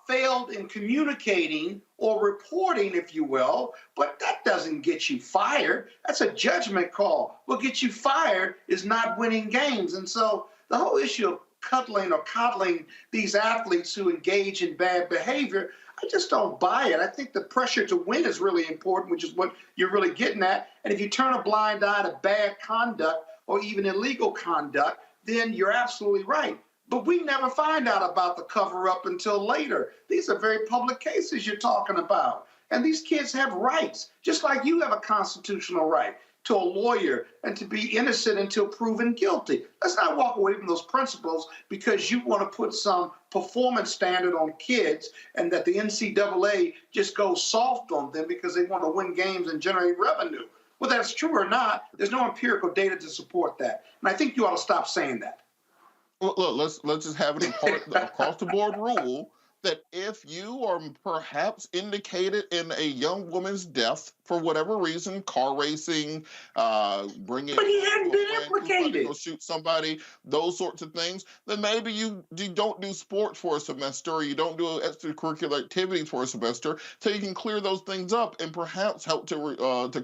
failed in communicating or reporting, if you will, but that doesn't get you fired. That's a judgment call. What gets you fired is not winning games. And so the whole issue of cuddling or coddling these athletes who engage in bad behavior, I just don't buy it. I think the pressure to win is really important, which is what you're really getting at. And if you turn a blind eye to bad conduct or even illegal conduct, then you're absolutely right. But we never find out about the cover-up until later. These are very public cases you're talking about. And these kids have rights, just like you have a constitutional right to a lawyer and to be innocent until proven guilty. Let's not walk away from those principles because you want to put some performance standard on kids and that the NCAA just goes soft on them because they want to win games and generate revenue. Whether that's true or not, there's no empirical data to support that. And I think you ought to stop saying that. Well, look, let's just have an across the board rule that if you are perhaps indicated in a young woman's death for whatever reason, car racing, bringing, but he hadn't been implicated, go shoot somebody, those sorts of things, then maybe you don't do sports for a semester, or you don't do extracurricular activities for a semester, so you can clear those things up and perhaps help to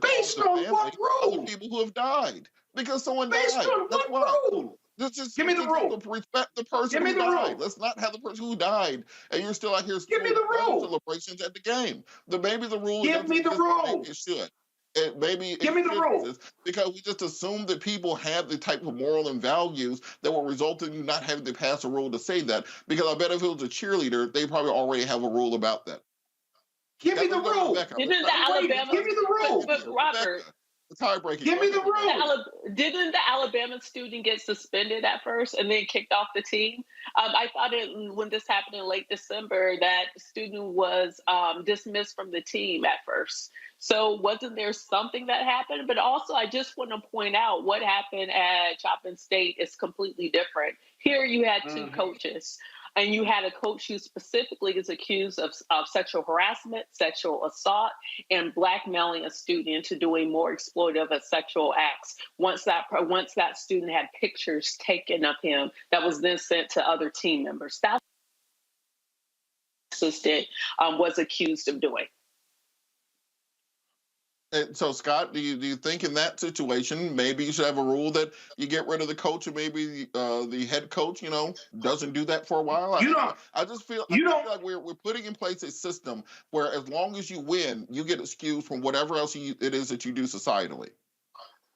based on what rule? Other people who have died because someone based died. on That's what rule? Give me the rule. Respect the person who died. Let's not have the person who died, and you're still out here. Give me the rule. Celebrations at the game. Maybe the rule. Give me the rule. Maybe it should. Maybe give me the rule. Because we just assume that people have the type of moral and values that will result in you not having to pass a rule to say that. Because I bet if it was a cheerleader, they probably already have a rule about that. Give me the rule. Didn't the Alabama? Give me the rule. But Robert. Give me the rule. Didn't the Alabama student get suspended at first and then kicked off the team? I thought when this happened in late December that the student was dismissed from the team at first. So wasn't there something that happened? But also, I just want to point out what happened at Chapin State is completely different. Here you had two coaches. And you had a coach who specifically is accused of sexual harassment, sexual assault, and blackmailing a student into doing more exploitive of sexual acts. Once that student had pictures taken of him that was then sent to other team members. That's what the assistant was accused of doing. And so, Scott, do you think in that situation, maybe you should have a rule that you get rid of the coach and maybe the head coach, doesn't do that for a while? I just feel like we're putting in place a system where as long as you win, you get excused from whatever else it is that you do societally.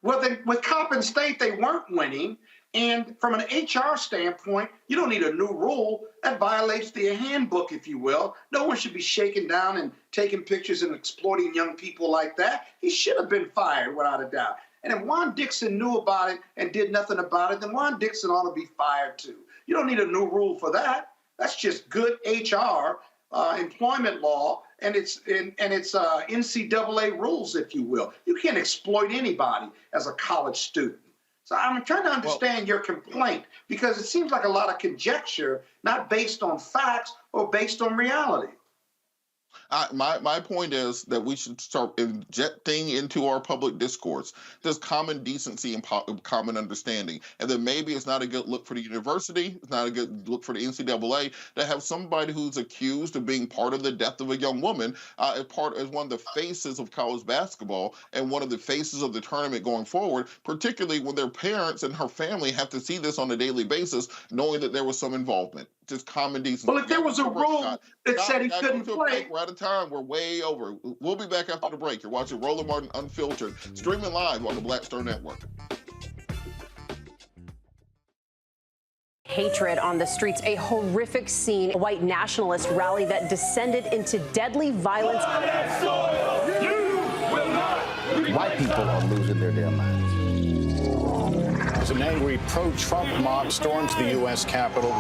Well, with Coppin State, they weren't winning. And from an HR standpoint, you don't need a new rule. That violates the handbook, if you will. No one should be shaking down and taking pictures and exploiting young people like that. He should have been fired, without a doubt. And if Juan Dixon knew about it and did nothing about it, then Juan Dixon ought to be fired too. You don't need a new rule for that. That's just good HR, employment law, and it's NCAA rules, if you will. You can't exploit anybody as a college student. So I'm trying to understand your complaint because it seems like a lot of conjecture, not based on facts or based on reality. My point is that we should start injecting into our public discourse this common decency and common understanding. And then maybe it's not a good look for the university, it's not a good look for the NCAA to have somebody who's accused of being part of the death of a young woman as one of the faces of college basketball and one of the faces of the tournament going forward, particularly when their parents and her family have to see this on a daily basis, knowing that there was some involvement. Just common decency. Well, if there was a rule that said he couldn't play. We're out of time. We're way over. We'll be back after the break. You're watching Roland Martin Unfiltered, streaming live on the Black Star Network. Hatred on the streets, a horrific scene, a white nationalist rally that descended into deadly violence. White people are losing their damn minds. As an angry pro-Trump mob stormed to the U.S. Capitol.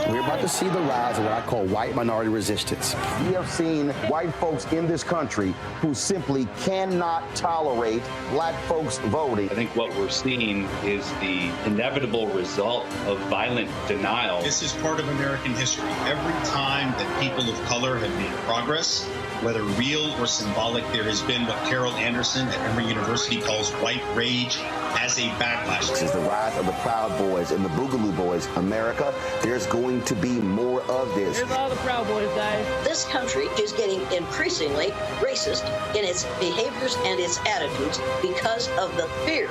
We're about to see the rise of what I call white minority resistance. We have seen white folks in this country who simply cannot tolerate black folks voting. I think what we're seeing is the inevitable result of violent denial. This is part of American history. Every time that people of color have made progress, whether real or symbolic, there has been what Carol Anderson at Emory University calls white rage as a backlash. This is the rise of the Proud Boys and the Boogaloo Boys. America, there's going to be more of this. Here's all the Proud Boys, guys. This country is getting increasingly racist in its behaviors and its attitudes because of the fear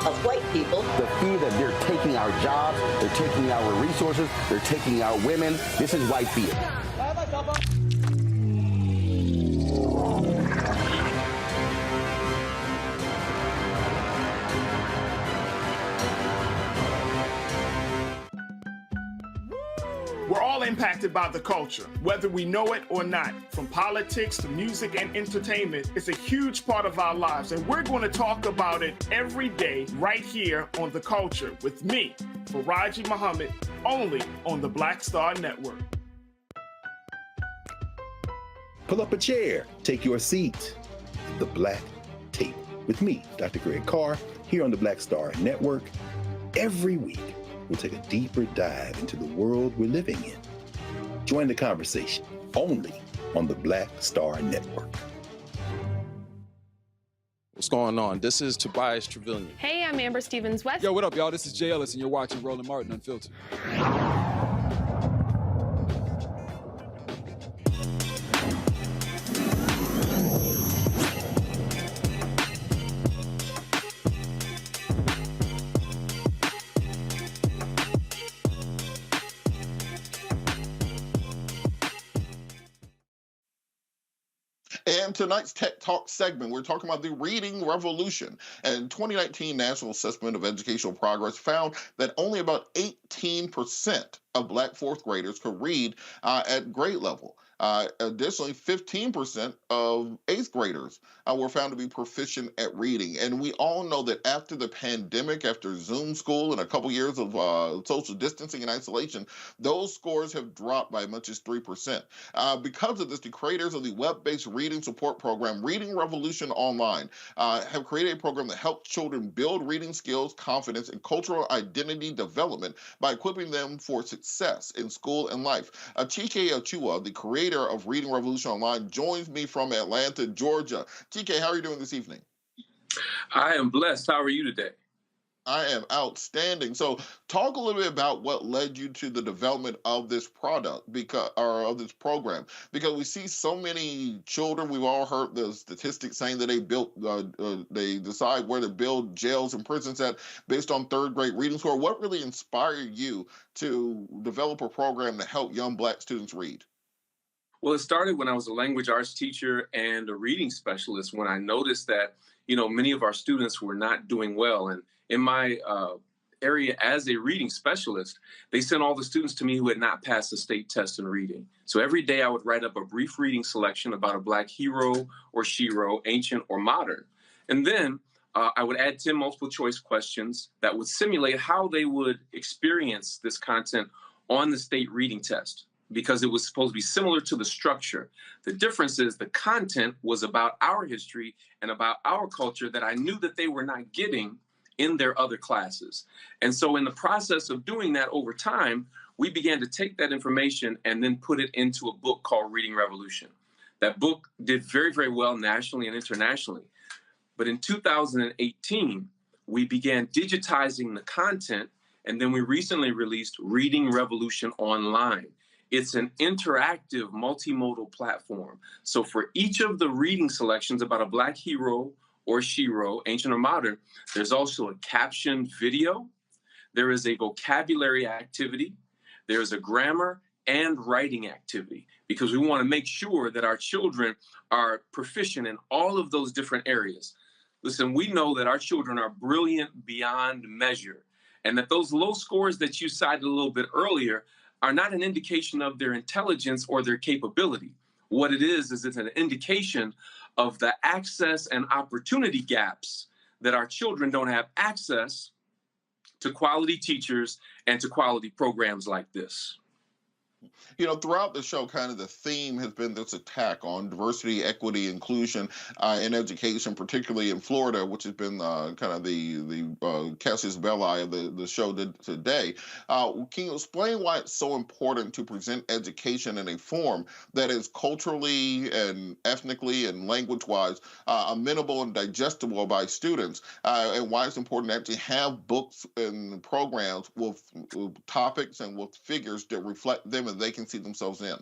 of white people. The fear that they're taking our jobs, they're taking our resources, they're taking our women. This is white fear. We're all impacted by the culture, whether we know it or not. From politics to music and entertainment, it's a huge part of our lives, and we're going to talk about it every day right here on The Culture with me, Faraji Muhammad, only on the Black Star Network. Pull up a chair, take your seat. The Black Tape with me, Dr. Greg Carr, here on the Black Star Network. Every week, we'll take a deeper dive into the world we're living in. Join the conversation only on the Black Star Network. What's going on? This is Tobias Trevelyan. Hey, I'm Amber Stevens-West. Yo, what up, y'all? This is Jay Ellis, and you're watching Roland Martin Unfiltered. And tonight's Tech Talk segment, we're talking about the reading revolution. And 2019 National Assessment of Educational Progress found that only about 18% of Black fourth graders could read at grade level. Additionally, 15% of eighth graders were found to be proficient at reading. And we all know that after the pandemic, after Zoom school and a couple years of social distancing and isolation, those scores have dropped by as much as 3%. Because of this, the creators of the web-based reading support program, Reading Revolution Online, have created a program that helps children build reading skills, confidence, and cultural identity development by equipping them for success in school and life. Chike Achua, the creator of Reading Revolution Online, joins me from Atlanta, Georgia. Chike, how are you doing this evening? I am blessed. How are you today? I am outstanding. So talk a little bit about what led you to the development of this product of this program, because we see so many children. We've all heard the statistics saying that they decide where to build jails and prisons at based on third grade reading score. What really inspired you to develop a program to help young Black students read? Well, it started when I was a language arts teacher and a reading specialist, when I noticed that, many of our students were not doing well. And in my area as a reading specialist, they sent all the students to me who had not passed the state test in reading. So every day I would write up a brief reading selection about a Black hero or shero, ancient or modern. And then I would add 10 multiple choice questions that would simulate how they would experience this content on the state reading test, because it was supposed to be similar to the structure. The difference is the content was about our history and about our culture that I knew that they were not getting in their other classes. And so in the process of doing that over time, we began to take that information and then put it into a book called Reading Revolution. That book did very, very well nationally and internationally. But in 2018, we began digitizing the content, and then we recently released Reading Revolution Online. It's an interactive multimodal platform. So for each of the reading selections about a Black hero or shero, ancient or modern, there's also a captioned video. There is a vocabulary activity. There's a grammar and writing activity, because we want to make sure that our children are proficient in all of those different areas. Listen, we know that our children are brilliant beyond measure, and that those low scores that you cited a little bit earlier are not an indication of their intelligence or their capability. What it is it's an indication of the access and opportunity gaps that our children don't have access to quality teachers and to quality programs like this. You know, throughout the show, kind of the theme has been this attack on diversity, equity, inclusion in education, particularly in Florida, which has been kind of the casus belli of the show today. Can you explain why it's so important to present education in a form that is culturally and ethnically and language-wise amenable and digestible by students, and why it's important to actually have books and programs with topics and with figures that reflect them and they can see themselves in?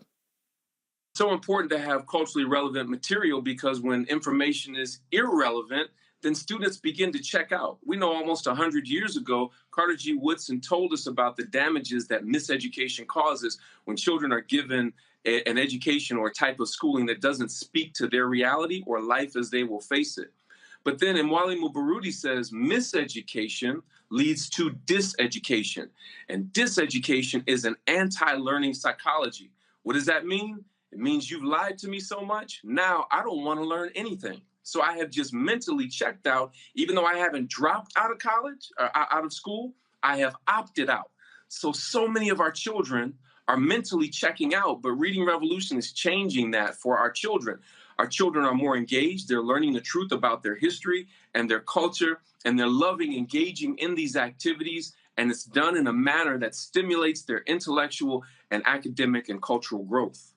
So important to have culturally relevant material, because when information is irrelevant, then students begin to check out. We know almost 100 years ago, Carter G. Woodson told us about the damages that miseducation causes when children are given an education or a type of schooling that doesn't speak to their reality or life as they will face it. But then Mwalimu Mubaruti says miseducation leads to diseducation. And diseducation is an anti-learning psychology. What does that mean? It means you've lied to me so much, now I don't want to learn anything. So I have just mentally checked out. Even though I haven't dropped out of college or out of school, I have opted out. So many of our children are mentally checking out, but Reading Revolution is changing that for our children. Our children are more engaged. They're learning the truth about their history and their culture, and they're loving engaging in these activities, and it's done in a manner that stimulates their intellectual and academic and cultural growth.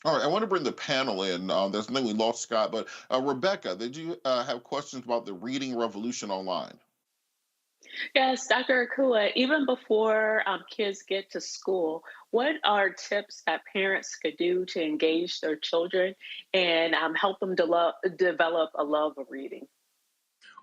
All right, I want to bring the panel in. There's we lost Scott, but Rebecca, did you have questions about the Reading Revolution online? Yes, Dr. Akua, even before kids get to school, what are tips that parents could do to engage their children and help them develop a love of reading?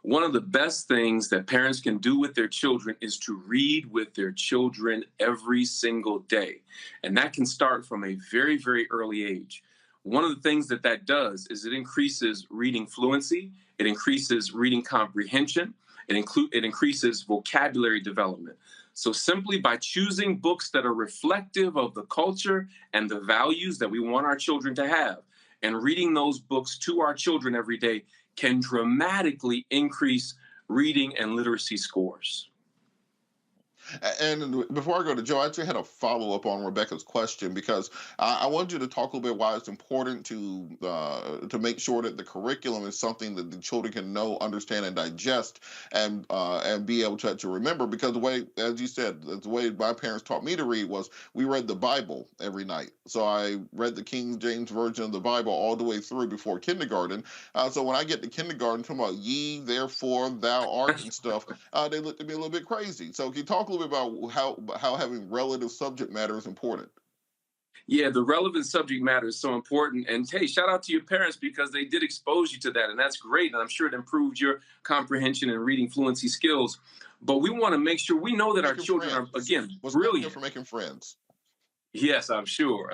One of the best things that parents can do with their children is to read with their children every single day. And that can start from a very, very early age. One of the things that does is it increases reading fluency, it increases reading comprehension, it increases vocabulary development. So simply by choosing books that are reflective of the culture and the values that we want our children to have, and reading those books to our children every day can dramatically increase reading and literacy scores. And before I go to Joe, I actually had a follow-up on Rebecca's question, because I wanted you to talk a little bit why it's important to make sure that the curriculum is something that the children can know, understand, and digest, and be able to remember. Because the way, as you said, the way my parents taught me to read was we read the Bible every night. So I read the King James Version of the Bible all the way through before kindergarten. So when I get to kindergarten, talking about ye, therefore, thou art, and stuff, they looked at me a little bit crazy. So can you talk a little bit about how having relative subject matter is important? Yeah, the relevant subject matter is so important. And hey, shout out to your parents, because they did expose you to that. And that's great. And I'm sure it improved your comprehension and reading fluency skills. But we want to make sure we know that our children are, again, brilliant. For making friends. Yes, I'm sure.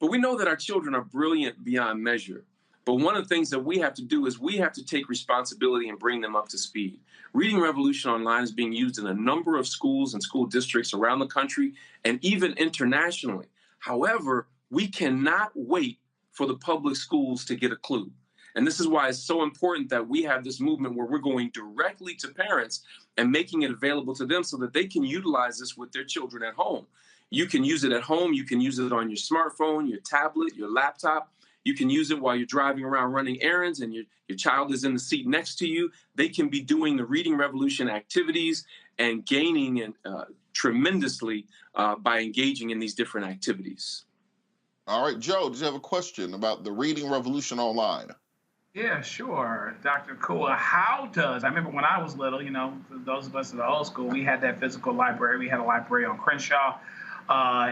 But we know that our children are brilliant beyond measure. But one of the things that we have to do is we have to take responsibility and bring them up to speed. Reading Revolution Online is being used in a number of schools and school districts around the country and even internationally. However, we cannot wait for the public schools to get a clue. And this is why it's so important that we have this movement where we're going directly to parents and making it available to them so that they can utilize this with their children at home. You can use it at home. You can use it on your smartphone, your tablet, your laptop. You can use it while you're driving around running errands and your child is in the seat next to you. They can be doing the Reading Revolution activities and gaining tremendously by engaging in these different activities. All right, Joe, did you have a question about the Reading Revolution Online? Yeah, sure, Dr. Kua. I remember when I was little, for those of us in the old school, we had that physical library. We had a library on Crenshaw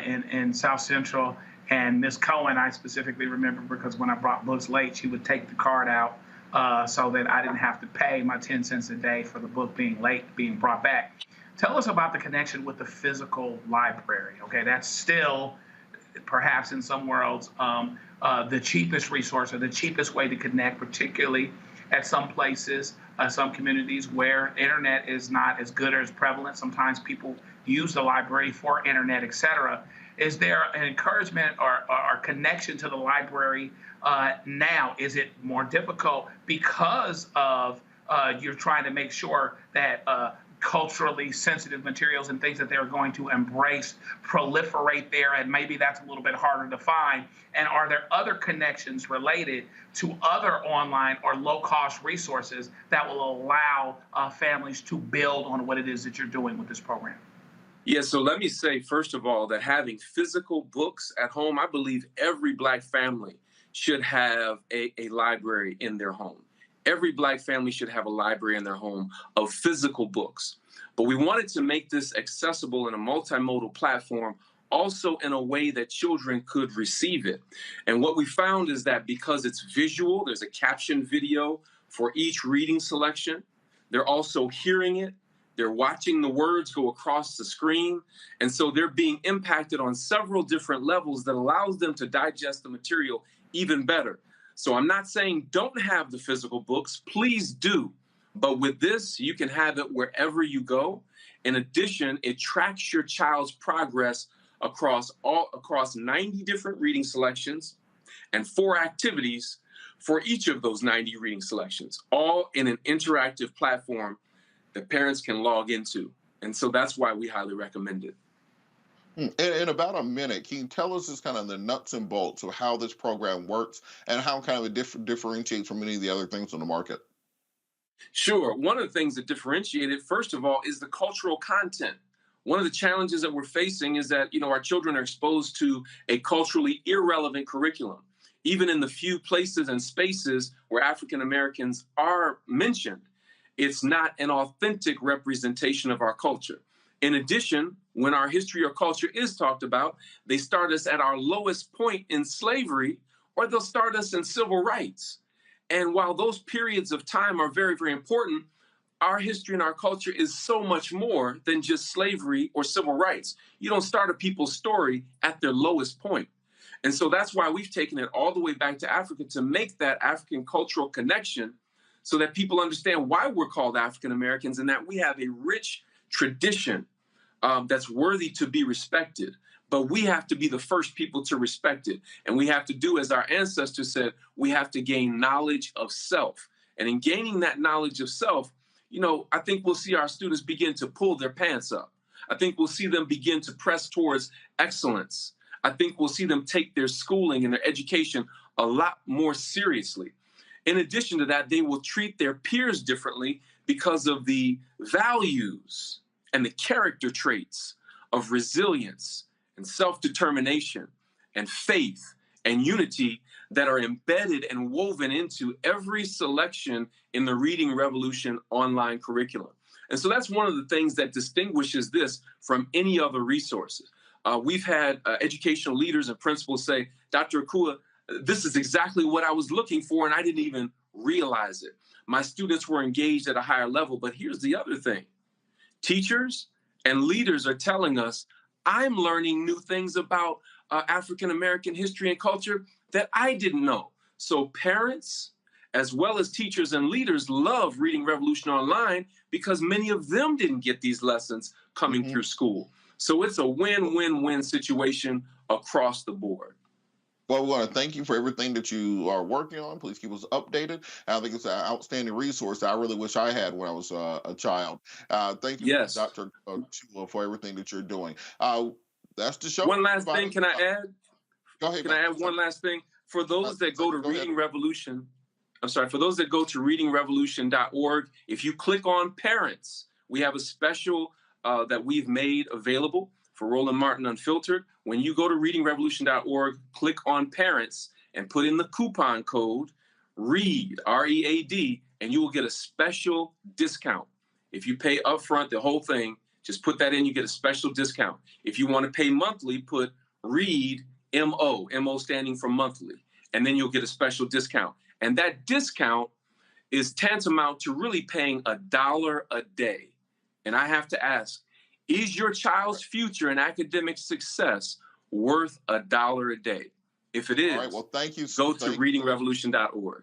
in South Central. And Miss Cohen, I specifically remember, because when I brought books late, she would take the card out so that I didn't have to pay my 10 cents a day for the book being late, being brought back. Tell us about the connection with the physical library. Okay, that's still, perhaps in some worlds, the cheapest resource or the cheapest way to connect, particularly at some places, some communities where internet is not as good or as prevalent. Sometimes people use the library for internet, et cetera. Is there an encouragement or connection to the library now? Is it more difficult because of you're trying to make sure that culturally sensitive materials and things that they're going to embrace proliferate there, and maybe that's a little bit harder to find? And are there other connections related to other online or low-cost resources that will allow families to build on what it is that you're doing with this program? Yeah, so let me say, first of all, that having physical books at home, I believe every Black family should have a library in their home. Every Black family should have a library in their home of physical books. But we wanted to make this accessible in a multimodal platform, also in a way that children could receive it. And what we found is that because it's visual, there's a caption video for each reading selection. They're also hearing it. They're watching the words go across the screen. And so they're being impacted on several different levels that allows them to digest the material even better. So I'm not saying don't have the physical books, please do. But with this, you can have it wherever you go. In addition, it tracks your child's progress across 90 different reading selections and 4 activities for each of those 90 reading selections, all in an interactive platform that parents can log into. And so that's why we highly recommend it. In about a minute, can you tell us just kind of the nuts and bolts of how this program works and how kind of it differentiates from many of the other things on the market? Sure. One of the things that differentiate it, first of all, is the cultural content. One of the challenges that we're facing is that, our children are exposed to a culturally irrelevant curriculum. Even in the few places and spaces where African Americans are mentioned, it's not an authentic representation of our culture. In addition, when our history or culture is talked about, they start us at our lowest point in slavery, or they'll start us in civil rights. And while those periods of time are very, very important, our history and our culture is so much more than just slavery or civil rights. You don't start a people's story at their lowest point. And so that's why we've taken it all the way back to Africa to make that African cultural connection so that people understand why we're called African Americans and that we have a rich tradition that's worthy to be respected. But we have to be the first people to respect it. And we have to do, as our ancestors said, we have to gain knowledge of self. And in gaining that knowledge of self, I think we'll see our students begin to pull their pants up. I think we'll see them begin to press towards excellence. I think we'll see them take their schooling and their education a lot more seriously. In addition to that, they will treat their peers differently because of the values and the character traits of resilience and self-determination and faith and unity that are embedded and woven into every selection in the Reading Revolution online curriculum. And so that's one of the things that distinguishes this from any other resources. We've had educational leaders and principals say, Dr. Akua, this is exactly what I was looking for, and I didn't even realize it. My students were engaged at a higher level, but here's the other thing. Teachers and leaders are telling us, I'm learning new things about African-American history and culture that I didn't know. So parents, as well as teachers and leaders, love Reading Revolution Online because many of them didn't get these lessons coming through school. So it's a win-win-win situation across the board. Well, we want to thank you for everything that you are working on. Please keep us updated. I think it's an outstanding resource that I really wish I had when I was a child. Thank you, Dr. Chua, for everything that you're doing. That's the show. One last thing, can I add? Go ahead. Can I add one last thing? For those that go to Reading Revolution, for those that go to readingrevolution.org, if you click on parents, we have a special that we've made available for Roland Martin Unfiltered. When you go to readingrevolution.org, click on parents and put in the coupon code READ, R-E-A-D, and you will get a special discount. If you pay upfront the whole thing, just put that in, you get a special discount. If you want to pay monthly, put READ, M-O, M-O standing for monthly, and then you'll get a special discount. And that discount is tantamount to really paying $1 a day. And I have to ask, is your child's future and academic success worth $1 a day? If it is, all right, well, thank you. Go to readingrevolution.org.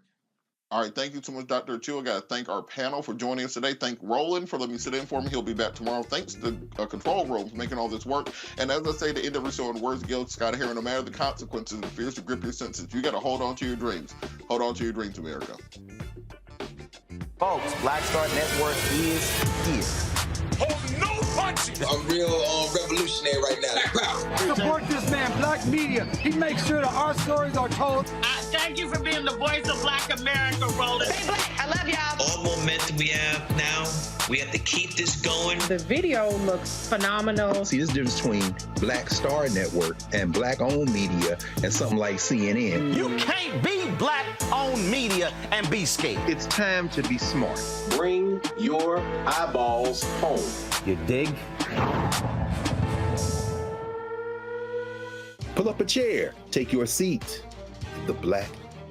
All right, thank you so much, Dr. Chua. I got to thank our panel for joining us today. Thank Roland for letting me sit in for me. He'll be back tomorrow. Thanks to Control Room for making all this work. And as I say, the end of every show in words, Gil Scott here, no matter the consequences, it fears to grip your senses. You got to hold on to your dreams. Hold on to your dreams, America. Folks, Black Star Network is here. punches. I'm real revolutionary right now. Support this man, Black media. He makes sure that our stories are told. Thank you for being the voice of Black America, Roland. Stay black. I love y'all. All momentum we have now, we have to keep this going. The video looks phenomenal. See, there's a difference between Black Star Network and Black-owned media and something like CNN. You can't be Black-owned media and be scared. It's time to be smart. Bring your eyeballs home. You dig? Pull up a chair, take your seat. The Black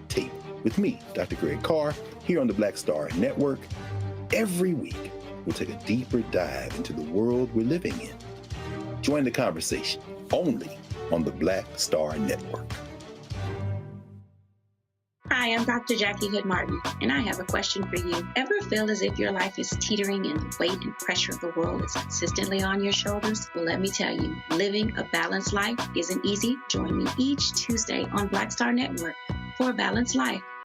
Tape with me, Dr. Greg Carr, here on the Black Star Network. Every week, we'll take a deeper dive into the world we're living in. Join the conversation only on the Black Star Network. Hi, I'm Dr. Jackie Hood Martin, and I have a question for you. Ever feel as if your life is teetering and the weight and pressure of the world is consistently on your shoulders? Well, let me tell you, living a balanced life isn't easy. Join me each Tuesday on Black Star Network for a balanced life.